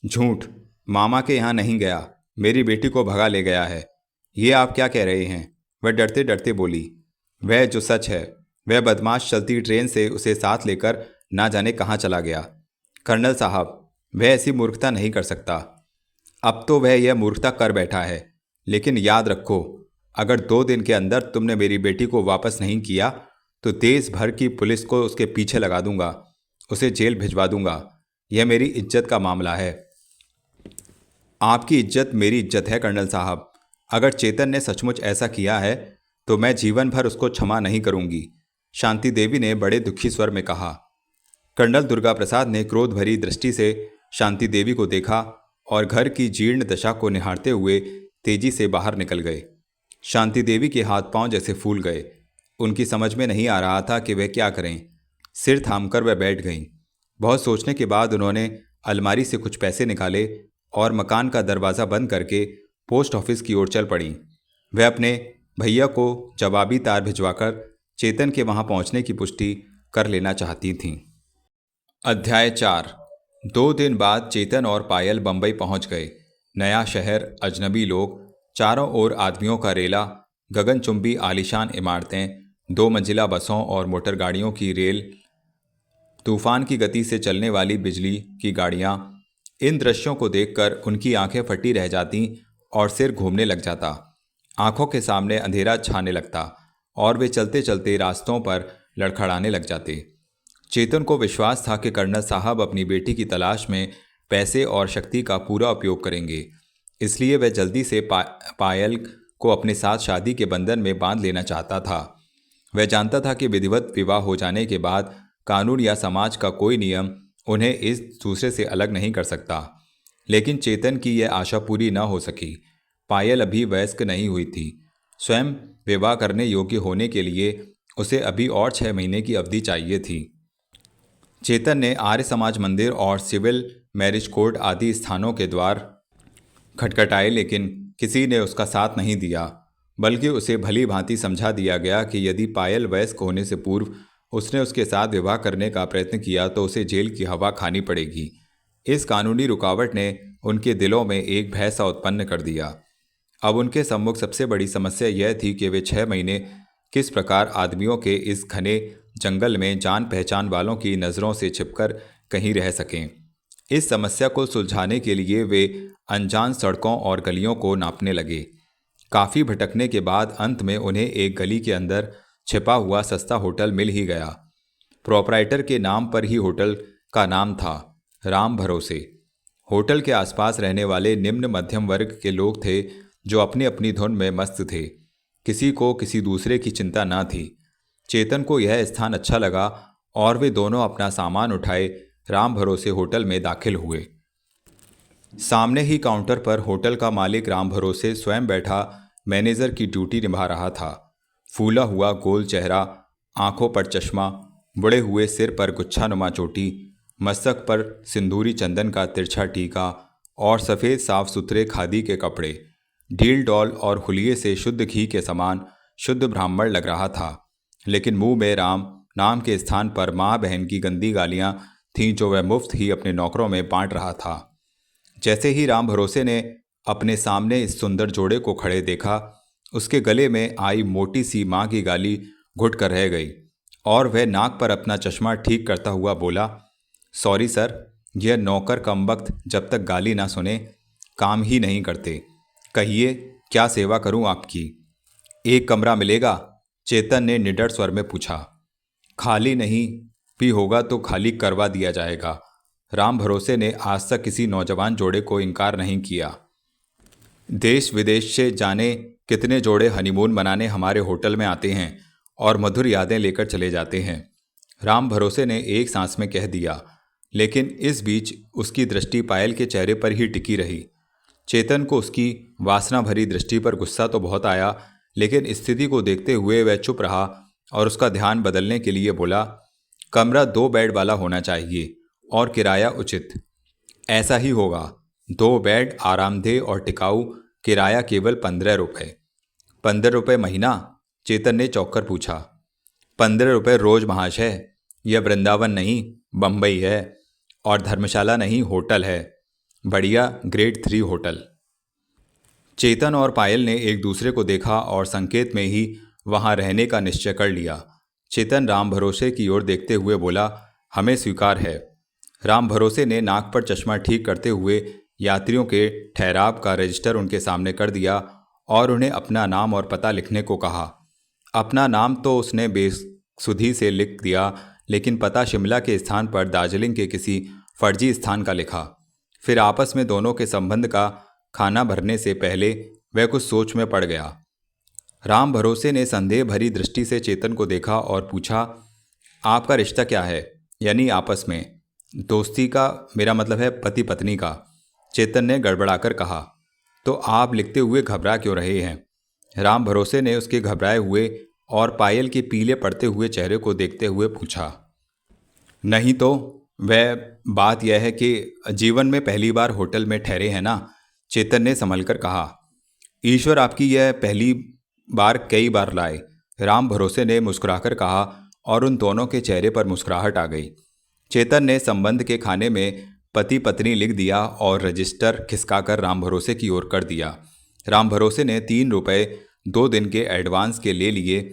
[SPEAKER 1] झूठ, मामा के यहाँ नहीं गया, मेरी बेटी को भगा ले गया है। ये आप क्या कह रहे हैं? वह डरते डरते बोली। वह जो सच है, वह बदमाश चलती ट्रेन से उसे साथ लेकर ना जाने कहाँ चला गया। कर्नल साहब, वह ऐसी मूर्खता नहीं कर सकता। अब तो वह यह मूर्खता कर बैठा है, लेकिन याद रखो, अगर 2 दिन के अंदर तुमने मेरी बेटी को वापस नहीं किया तो देश भर की पुलिस को उसके पीछे लगा दूंगा, उसे जेल भिजवा दूंगा। यह मेरी इज्जत का मामला है। आपकी इज्जत मेरी इज्जत है कर्नल साहब। अगर चेतन ने सचमुच ऐसा किया है तो मैं जीवन भर उसको क्षमा नहीं करूंगी, शांति देवी ने बड़े दुखी स्वर में कहा। कर्नल दुर्गा प्रसाद ने क्रोध भरी दृष्टि से शांति देवी को देखा और घर की जीर्ण दशा को निहारते हुए तेजी से बाहर निकल गए। शांति देवी के हाथ पांव जैसे फूल गए। उनकी समझ में नहीं आ रहा था कि वह क्या करें। सिर थामकर वह बैठ गईं। बहुत सोचने के बाद उन्होंने अलमारी से कुछ पैसे निकाले और मकान का दरवाज़ा बंद करके पोस्ट ऑफिस की ओर चल पड़ी। वह अपने भैया को जवाबी तार भिजवाकर चेतन के वहां पहुंचने की पुष्टि कर लेना चाहती थीं। अध्याय 4। 2 दिन बाद चेतन और पायल बंबई पहुंच गए। नया शहर, अजनबी लोग, चारों ओर आदमियों का रेला, गगनचुंबी आलीशान इमारतें, 2 मंजिला बसों और मोटर गाड़ियों की रेल, तूफान की गति से चलने वाली बिजली की गाड़ियां। इन दृश्यों को देखकर उनकी आंखें फटी रह जाती और सिर घूमने लग जाता। आंखों के सामने अंधेरा छाने लगता और वे चलते चलते रास्तों पर लड़खड़ाने लग जाते। चेतन को विश्वास था कि कर्नल साहब अपनी बेटी की तलाश में पैसे और शक्ति का पूरा उपयोग करेंगे, इसलिए वह जल्दी से पायल को अपने साथ शादी के बंधन में बांध लेना चाहता था। वह जानता था कि विधिवत विवाह हो जाने के बाद कानून या समाज का कोई नियम उन्हें इस दूसरे से अलग नहीं कर सकता। लेकिन चेतन की यह आशा पूरी न हो सकी। पायल अभी वयस्क नहीं हुई थी। स्वयं विवाह करने योग्य होने के लिए उसे अभी और 6 महीने की अवधि चाहिए थी। चेतन ने आर्य समाज मंदिर और सिविल मैरिज कोर्ट आदि स्थानों के द्वार खटखटाए, लेकिन किसी ने उसका साथ नहीं दिया। बल्कि उसे भली भांति समझा दिया गया कि यदि पायल वयस्क होने से पूर्व उसने उसके साथ विवाह करने का प्रयत्न किया तो उसे जेल की हवा खानी पड़ेगी। इस कानूनी रुकावट ने उनके दिलों में एक भय सा उत्पन्न कर दिया। अब उनके सम्मुख सबसे बड़ी समस्या यह थी कि वे 6 महीने किस प्रकार आदमियों के इस घने जंगल में जान पहचान वालों की नज़रों से छिपकर कहीं रह सकें। इस समस्या को सुलझाने के लिए वे अनजान सड़कों और गलियों को नापने लगे। काफ़ी भटकने के बाद अंत में उन्हें एक गली के अंदर छिपा हुआ सस्ता होटल मिल ही गया। प्रोपराइटर के नाम पर ही होटल का नाम था, राम भरोसे। होटल के आसपास रहने वाले निम्न मध्यम वर्ग के लोग थे जो अपनी अपनी धुन में मस्त थे। किसी को किसी दूसरे की चिंता न थी। चेतन को यह स्थान अच्छा लगा और वे दोनों अपना सामान उठाए राम भरोसे होटल में दाखिल हुए। सामने ही काउंटर पर होटल का मालिक राम भरोसे स्वयं बैठा मैनेजर की ड्यूटी निभा रहा था। फूला हुआ गोल चेहरा, आंखों पर चश्मा, बुढ़े हुए सिर पर गुच्छानुमा चोटी, मस्तक पर सिंदूरी चंदन का तिरछा टीका और सफ़ेद साफ सुथरे खादी के कपड़े, ढील डॉल और हुलिये से शुद्ध घी के समान शुद्ध ब्राह्मण लग रहा था। लेकिन मुंह में राम नाम के स्थान पर माँ बहन की गंदी गालियाँ थीं जो वह मुफ्त ही अपने नौकरों में बांट रहा था। जैसे ही राम भरोसे ने अपने सामने इस सुंदर जोड़े को खड़े देखा, उसके गले में आई मोटी सी माँ की गाली घुट कर रह गई और वह नाक पर अपना चश्मा ठीक करता हुआ बोला, सॉरी सर, यह नौकर कमबख्त जब तक गाली ना सुने काम ही नहीं करते। कहिए क्या सेवा करूं आपकी? एक कमरा मिलेगा? चेतन ने निडर स्वर में पूछा। खाली नहीं भी होगा तो खाली करवा दिया जाएगा। राम भरोसे ने आज तक किसी नौजवान जोड़े को इनकार नहीं किया। देश विदेश से जाने कितने जोड़े हनीमून मनाने हमारे होटल में आते हैं और मधुर यादें लेकर चले जाते हैं, राम भरोसे ने एक सांस में कह दिया। लेकिन इस बीच उसकी दृष्टि पायल के चेहरे पर ही टिकी रही। चेतन को उसकी वासना भरी दृष्टि पर गुस्सा तो बहुत आया, लेकिन स्थिति को देखते हुए वह चुप रहा और उसका ध्यान बदलने के लिए बोला, कमरा 2 बेड वाला होना चाहिए और किराया उचित। ऐसा ही होगा। 2 बेड, आरामदेह और टिकाऊ, किराया केवल 15 रुपये। 15 रुपये महीना? चेतन ने चौंक कर पूछा। 15 रुपये रोज महाशय। यह वृंदावन नहीं, बम्बई है और धर्मशाला नहीं, होटल है। बढ़िया ग्रेड 3 होटल। चेतन और पायल ने एक दूसरे को देखा और संकेत में ही वहां रहने का निश्चय कर लिया। चेतन राम भरोसे की ओर देखते हुए बोला, हमें स्वीकार है। राम भरोसे ने नाक पर चश्मा ठीक करते हुए यात्रियों के ठहराव का रजिस्टर उनके सामने कर दिया और उन्हें अपना नाम और पता लिखने को कहा। अपना नाम तो उसने बेसुधी से लिख दिया, लेकिन पता शिमला के स्थान पर दार्जिलिंग के किसी फर्जी स्थान का लिखा। फिर आपस में दोनों के संबंध का खाना भरने से पहले वह कुछ सोच में पड़ गया। राम भरोसे ने संदेह भरी दृष्टि से चेतन को देखा और पूछा, आपका रिश्ता क्या है? यानी आपस में? दोस्ती का, मेरा मतलब है पति पत्नी का। चेतन ने गड़बड़ाकर कहा। तो आप लिखते हुए घबरा क्यों रहे हैं? राम भरोसे ने उसके घबराए हुए और पायल के पीले पड़ते हुए चेहरे को देखते हुए पूछा। नहीं तो वह बात यह है कि जीवन में पहली बार होटल में ठहरे हैं ना, चेतन ने संभलकर कहा। ईश्वर आपकी यह पहली बार कई बार लाए, राम भरोसे ने मुस्कुराकर कहा और उन दोनों के चेहरे पर मुस्कुराहट आ गई। चेतन ने संबंध के खाने में पति पत्नी लिख दिया और रजिस्टर खिसकाकर राम भरोसे की ओर कर दिया। राम भरोसे ने 3 रुपये 2 दिन के एडवांस के ले लिए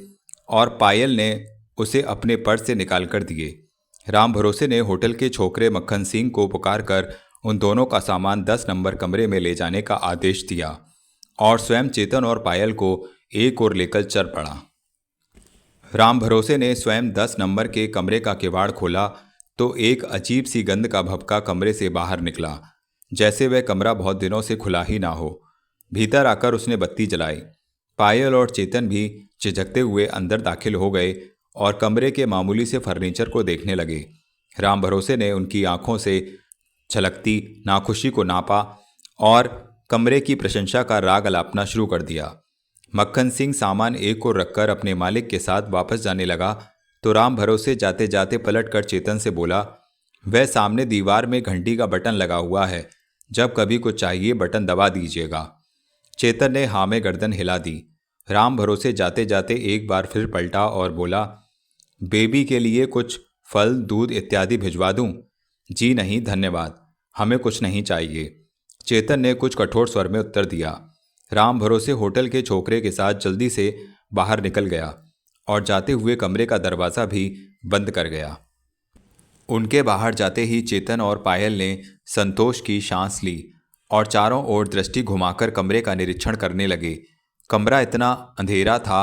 [SPEAKER 1] और पायल ने उसे अपने पर्स से निकाल कर दिए। राम भरोसे ने होटल के छोकरे मक्खन सिंह को पुकार कर उन दोनों का सामान 10 नंबर कमरे में ले जाने का आदेश दिया और स्वयं चेतन और पायल को एक ओर लेकर चल पड़ा। राम भरोसे ने स्वयं 10 नंबर के कमरे का किवाड़ खोला तो एक अजीब सी गंध का भभका कमरे से बाहर निकला, जैसे वह कमरा बहुत दिनों से खुला ही ना हो। भीतर आकर उसने बत्ती जलाई। पायल और चेतन भी झिझकते हुए अंदर दाखिल हो गए और कमरे के मामूली से फर्नीचर को देखने लगे। राम भरोसे ने उनकी आंखों से छलकती नाखुशी को नापा और कमरे की प्रशंसा का राग अलापना शुरू कर दिया। मक्खन सिंह सामान एक ओर रखकर अपने मालिक के साथ वापस जाने लगा तो राम भरोसे जाते जाते पलट कर चेतन से बोला, वह सामने दीवार में घंटी का बटन लगा हुआ है, जब कभी कुछ चाहिए बटन दबा दीजिएगा। चेतन ने हाँ में गर्दन हिला दी। राम भरोसे जाते जाते एक बार फिर पलटा और बोला, बेबी के लिए कुछ फल दूध इत्यादि भिजवा दूं? जी नहीं धन्यवाद, हमें कुछ नहीं चाहिए, चेतन ने कुछ कठोर स्वर में उत्तर दिया। राम भरोसे होटल के छोकरे के साथ जल्दी से बाहर निकल गया और जाते हुए कमरे का दरवाज़ा भी बंद कर गया। उनके बाहर जाते ही चेतन और पायल ने संतोष की सांस ली और चारों ओर दृष्टि घुमाकर कमरे का निरीक्षण करने लगे। कमरा इतना अंधेरा था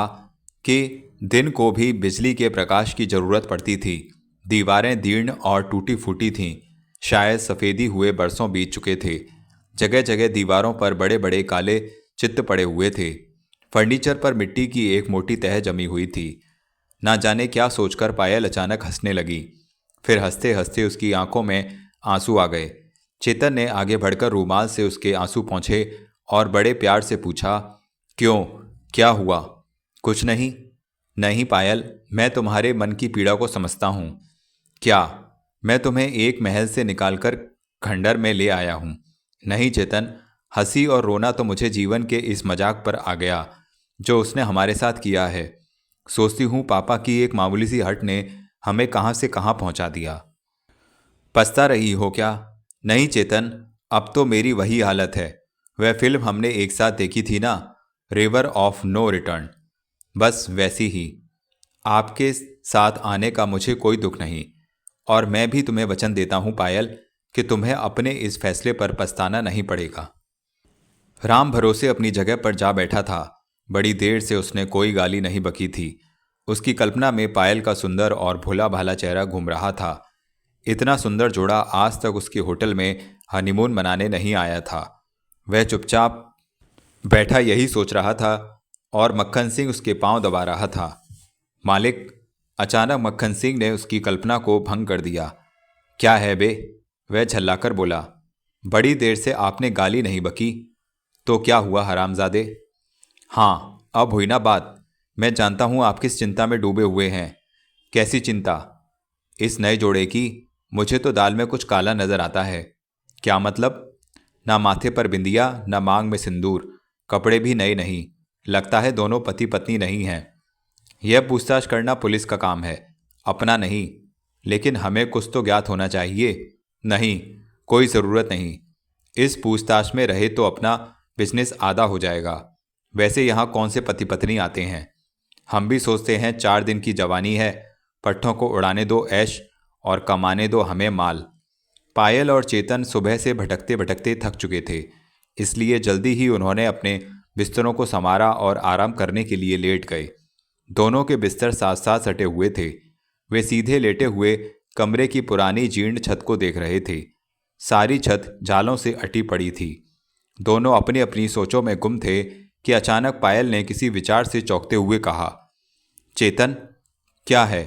[SPEAKER 1] कि दिन को भी बिजली के प्रकाश की जरूरत पड़ती थी। दीवारें दीर्ण और टूटी फूटी थीं, शायद सफ़ेदी हुए बरसों बीत चुके थे। जगह जगह दीवारों पर बड़े बड़े काले चित्त पड़े हुए थे। फर्नीचर पर मिट्टी की एक मोटी तह जमी हुई थी। ना जाने क्या सोचकर पायल अचानक हंसने लगी। फिर हंसते हंसते उसकी आंखों में आंसू आ गए। चेतन ने आगे बढ़कर रूमाल से उसके आंसू पोंछे और बड़े प्यार से पूछा, क्यों, क्या हुआ? कुछ नहीं। नहीं पायल, मैं तुम्हारे मन की पीड़ा को समझता हूँ। क्या मैं तुम्हें एक महल से निकालकर खंडर में ले आया हूँ? नहीं चेतन, हंसी और रोना तो मुझे जीवन के इस मजाक पर आ गया जो उसने हमारे साथ किया है। सोचती हूँ पापा की एक मामूली सी हट ने हमें कहाँ से कहाँ पहुँचा दिया। पछता रही हो क्या? नहीं चेतन, अब तो मेरी वही हालत है। वह फिल्म हमने एक साथ देखी थी ना, रिवर ऑफ नो रिटर्न, बस वैसी ही। आपके साथ आने का मुझे कोई दुख नहीं और मैं भी तुम्हें वचन देता हूँ पायल कि तुम्हें अपने इस फैसले पर पछताना नहीं पड़ेगा। राम भरोसे अपनी जगह पर जा बैठा था। बड़ी देर से उसने कोई गाली नहीं बकी थी। उसकी कल्पना में पायल का सुंदर और भोला भाला चेहरा घूम रहा था। इतना सुंदर जोड़ा आज तक उसके होटल में हनीमून मनाने नहीं आया था। वह चुपचाप बैठा यही सोच रहा था और मक्खन सिंह उसके पांव दबा रहा था। मालिक, अचानक मक्खन सिंह ने उसकी कल्पना को भंग कर दिया। क्या है बे? वह झल्लाकर बोला, बड़ी देर से आपने गाली नहीं बकी, तो क्या हुआ हरामजादे? हाँ, अब हुई ना बात। मैं जानता हूँ आप किस चिंता में डूबे हुए हैं। कैसी चिंता? इस नए जोड़े की। मुझे तो दाल में कुछ काला नजर आता है। क्या मतलब? ना माथे पर बिंदिया, ना मांग में सिंदूर, कपड़े भी नए नहीं। लगता है दोनों पति पत्नी नहीं हैं। यह पूछताछ करना पुलिस का काम है, अपना नहीं। लेकिन हमें कुछ तो ज्ञात होना चाहिए। नहीं, कोई ज़रूरत नहीं। इस पूछताछ में रहे तो अपना बिजनेस आधा हो जाएगा। वैसे यहाँ कौन से पति पत्नी आते हैं? हम भी सोचते हैं 4 दिन की जवानी है, पट्ठों को उड़ाने दो ऐश और कमाने दो हमें माल। पायल और चेतन सुबह से भटकते भटकते थक चुके थे, इसलिए जल्दी ही उन्होंने अपने बिस्तरों को संवारा और आराम करने के लिए लेट गए। दोनों के बिस्तर साथ साथ सटे हुए थे। वे सीधे लेटे हुए कमरे की पुरानी जीर्ण छत को देख रहे थे। सारी छत जालों से अटी पड़ी थी। दोनों अपनी अपनी सोचों में गुम थे कि अचानक पायल ने किसी विचार से चौंकते हुए कहा, चेतन, क्या है?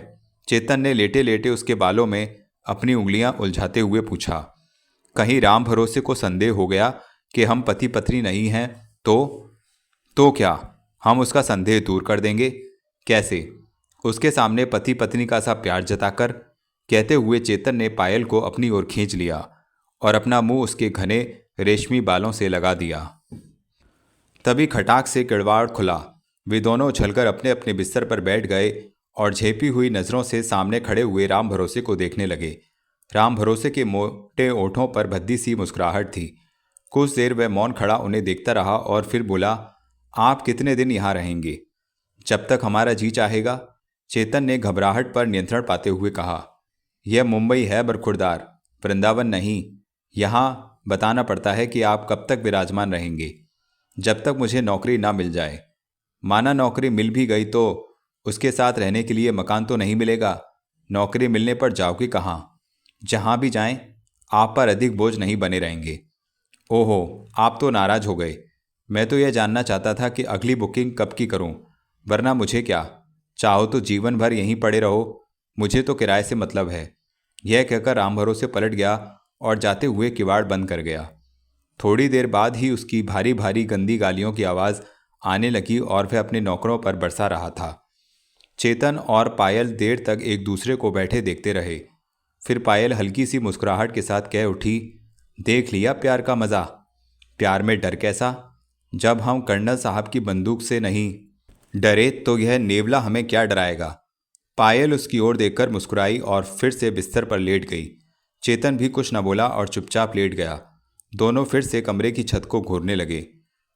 [SPEAKER 1] चेतन ने लेटे लेटे उसके बालों में अपनी उंगलियां उलझाते हुए पूछा। कहीं राम भरोसे को संदेह हो गया कि हम पति पत्नी नहीं हैं तो क्या हम उसका संदेह दूर कर देंगे? कैसे? उसके सामने पति पत्नी का सा प्यार जताकर, कहते हुए चेतन ने पायल को अपनी ओर खींच लिया और अपना मुंह उसके घने रेशमी बालों से लगा दिया। तभी खटाक से किड़वाड़ खुला। वे दोनों उछलकर अपने अपने बिस्तर पर बैठ गए और झेपी हुई नजरों से सामने खड़े हुए राम भरोसे को देखने लगे। राम भरोसे के मोटे ओठों पर भद्दी सी मुस्कुराहट थी। कुछ देर वह मौन खड़ा उन्हें देखता रहा और फिर बोला, आप कितने दिन यहाँ रहेंगे? जब तक हमारा जी चाहेगा, चेतन ने घबराहट पर नियंत्रण पाते हुए कहा। यह मुंबई है बरखुरदार, वृंदावन नहीं। यहाँ बताना पड़ता है कि आप कब तक विराजमान रहेंगे, जब तक मुझे नौकरी ना मिल जाए। माना नौकरी मिल भी गई तो उसके साथ रहने के लिए मकान तो नहीं मिलेगा। नौकरी मिलने पर जाओगे कहाँ? जहाँ भी जाएं, आप पर अधिक बोझ नहीं बने रहेंगे। ओहो, आप तो नाराज हो गए। मैं तो यह जानना चाहता था कि अगली बुकिंग कब की करूं, वरना मुझे क्या, चाहो तो जीवन भर यहीं पड़े रहो, मुझे तो किराए से मतलब है। यह कहकर राम भरोसे पलट गया और जाते हुए किवाड़ बंद कर गया। थोड़ी देर बाद ही उसकी भारी भारी गंदी गालियों की आवाज़ आने लगी और वह अपने नौकरों पर बरसा रहा था। चेतन और पायल देर तक एक दूसरे को बैठे देखते रहे। फिर पायल हल्की सी मुस्कुराहट के साथ कह उठी, देख लिया प्यार का मज़ा। प्यार में डर कैसा? जब हम कर्नल साहब की बंदूक से नहीं डरे तो यह नेवला हमें क्या डराएगा? पायल उसकी ओर देखकर मुस्कुराई और फिर से बिस्तर पर लेट गई। चेतन भी कुछ न बोला और चुपचाप लेट गया। दोनों फिर से कमरे की छत को घूरने लगे।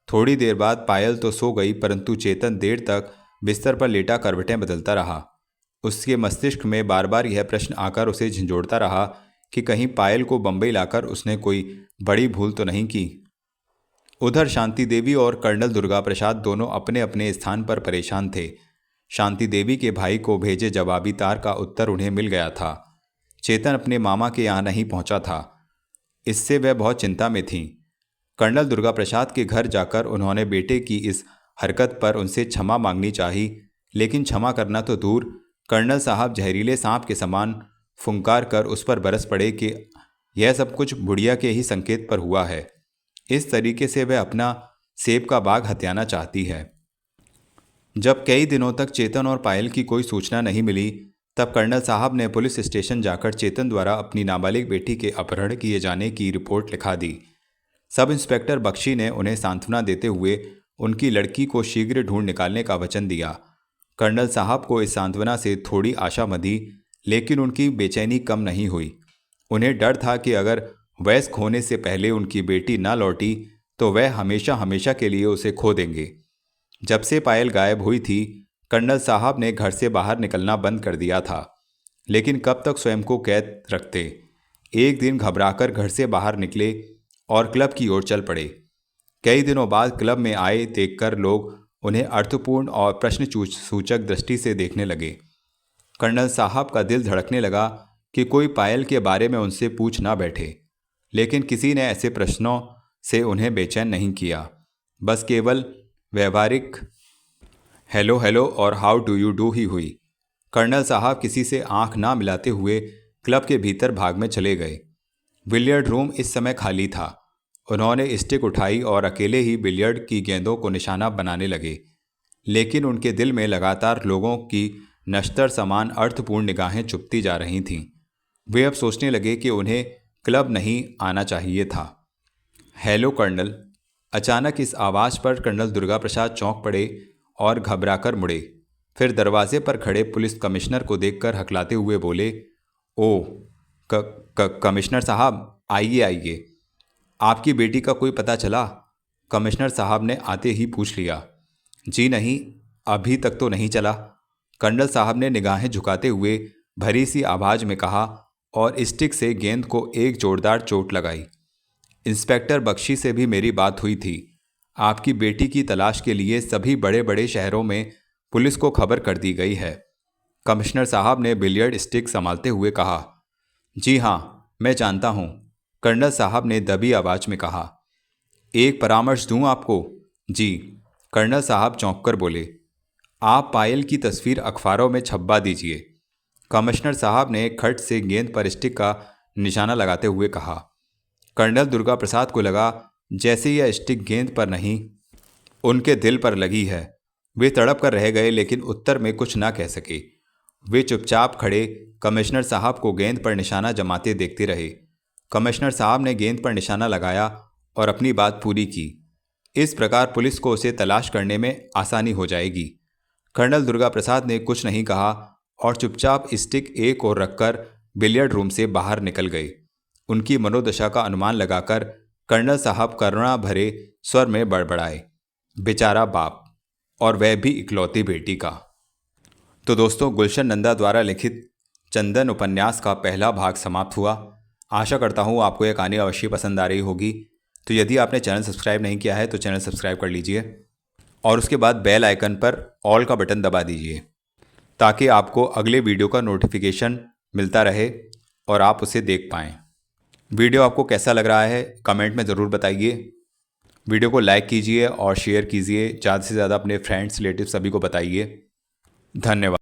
[SPEAKER 1] थोड़ी देर बाद पायल तो सो गई, परंतु चेतन देर तक बिस्तर पर लेटा करवटें बदलता रहा। उसके मस्तिष्क में बार बार यह प्रश्न आकर उसे झंझोड़ता रहा कि कहीं पायल को बंबई लाकर उसने कोई बड़ी भूल तो नहीं की। उधर शांति देवी और कर्नल दुर्गा प्रसाद दोनों अपने अपने स्थान पर परेशान थे। शांति देवी के भाई को भेजे जवाबी तार का उत्तर उन्हें मिल गया था। चेतन अपने मामा के यहाँ नहीं पहुँचा था, इससे वह बहुत चिंता में थीं। कर्नल दुर्गा प्रसाद के घर जाकर उन्होंने बेटे की इस हरकत पर उनसे क्षमा मांगनी चाही, लेकिन क्षमा करना तो दूर, कर्नल साहब जहरीले सांप के समान फुंकार कर उस पर बरस पड़े कि यह सब कुछ बुढ़िया के ही संकेत पर हुआ है। इस तरीके से वह अपना सेब का बाग हथियाना चाहती है। जब कई दिनों तक चेतन और पायल की कोई सूचना नहीं मिली, तब कर्नल साहब ने पुलिस स्टेशन जाकर चेतन द्वारा अपनी नाबालिग बेटी के अपहरण किए जाने की रिपोर्ट लिखा दी। सब इंस्पेक्टर बख्शी ने उन्हें सांत्वना देते हुए उनकी लड़की को शीघ्र ढूंढ निकालने का वचन दिया। कर्नल साहब को इस सांत्वना से थोड़ी आशा बंधी, लेकिन उनकी बेचैनी कम नहीं हुई। उन्हें डर था कि अगर वयस्क होने से पहले उनकी बेटी न लौटी तो वह हमेशा हमेशा के लिए उसे खो देंगे। जब से पायल गायब हुई थी, कर्नल साहब ने घर से बाहर निकलना बंद कर दिया था, लेकिन कब तक स्वयं को कैद रखते। एक दिन घबराकर घर से बाहर निकले और क्लब की ओर चल पड़े। कई दिनों बाद क्लब में आए देखकर लोग उन्हें अर्थपूर्ण और प्रश्न सूचक दृष्टि से देखने लगे। कर्नल साहब का दिल धड़कने लगा कि कोई पायल के बारे में उनसे पूछ ना बैठे, लेकिन किसी ने ऐसे प्रश्नों से उन्हें बेचैन नहीं किया। बस केवल व्यवहारिक हेलो हेलो और how do you do he हुई। कर्नल साहब किसी से आंख ना मिलाते हुए क्लब के भीतर भाग में चले गए। बिलियर्ड रूम इस समय खाली था। उन्होंने स्टिक उठाई और अकेले ही बिलियर्ड की गेंदों को निशाना बनाने लगे, लेकिन उनके दिल में लगातार लोगों की नश्तर समान अर्थपूर्ण निगाहें चुभती जा रही थीं। वे अब सोचने लगे कि उन्हें क्लब नहीं आना चाहिए था। Hello colonel. अचानक इस आवाज़ पर कर्नल दुर्गा प्रसाद चौंक पड़े और घबराकर मुड़े। फिर दरवाजे पर खड़े पुलिस कमिश्नर को देखकर हकलाते हुए बोले, ओ कमिश्नर साहब, आइए आइए। आपकी बेटी का कोई पता चला? कमिश्नर साहब ने आते ही पूछ लिया। जी नहीं, अभी तक तो नहीं चला, कर्नल साहब ने निगाहें झुकाते हुए भरी सी आवाज़ में कहा और स्टिक से गेंद को एक जोरदार चोट लगाई। इंस्पेक्टर बख्शी से भी मेरी बात हुई थी। आपकी बेटी की तलाश के लिए सभी बड़े बड़े शहरों में पुलिस को खबर कर दी गई है। कमिश्नर साहब ने बिलियर्ड स्टिक संभालते हुए कहा। जी हाँ, मैं जानता हूँ, कर्नल साहब ने दबी आवाज़ में कहा। एक परामर्श दूँ आपको? जी, कर्नल साहब चौंक कर बोले। आप पायल की तस्वीर अखबारों में छपवा दीजिए, कमिश्नर साहब ने खट से गेंद पर स्टिक का निशाना लगाते हुए कहा। कर्नल दुर्गा प्रसाद को लगा जैसे यह स्टिक गेंद पर नहीं, उनके दिल पर लगी है। वे तड़प कर रह गए, लेकिन उत्तर में कुछ ना कह सके। वे चुपचाप खड़े कमिश्नर साहब को गेंद पर निशाना जमाते देखते रहे। कमिश्नर साहब ने गेंद पर निशाना लगाया और अपनी बात पूरी की। इस प्रकार पुलिस को उसे तलाश करने में आसानी हो जाएगी। कर्नल दुर्गा प्रसाद ने कुछ नहीं कहा और चुपचाप स्टिक एक ओर रखकर बिलियर्ड रूम से बाहर निकल गए। उनकी मनोदशा का अनुमान लगाकर कर्नल साहब करुणा भरे स्वर में बड़बड़ाए, बेचारा बाप, और वह भी इकलौती बेटी का। तो दोस्तों, गुलशन नंदा द्वारा लिखित चंदन उपन्यास का पहला भाग समाप्त हुआ। आशा करता हूँ आपको यह कहानी अवश्य पसंद आ रही होगी। तो यदि आपने चैनल सब्सक्राइब नहीं किया है तो चैनल सब्सक्राइब कर लीजिए और उसके बाद बेल आइकन पर ऑल का बटन दबा दीजिए, ताकि आपको अगले वीडियो का नोटिफिकेशन मिलता रहे और आप उसे देख पाएँ। वीडियो आपको कैसा लग रहा है कमेंट में ज़रूर बताइए। वीडियो को लाइक कीजिए और शेयर कीजिए, ज़्यादा से ज़्यादा अपने फ्रेंड्स रिलेटिव सभी को बताइए। धन्यवाद।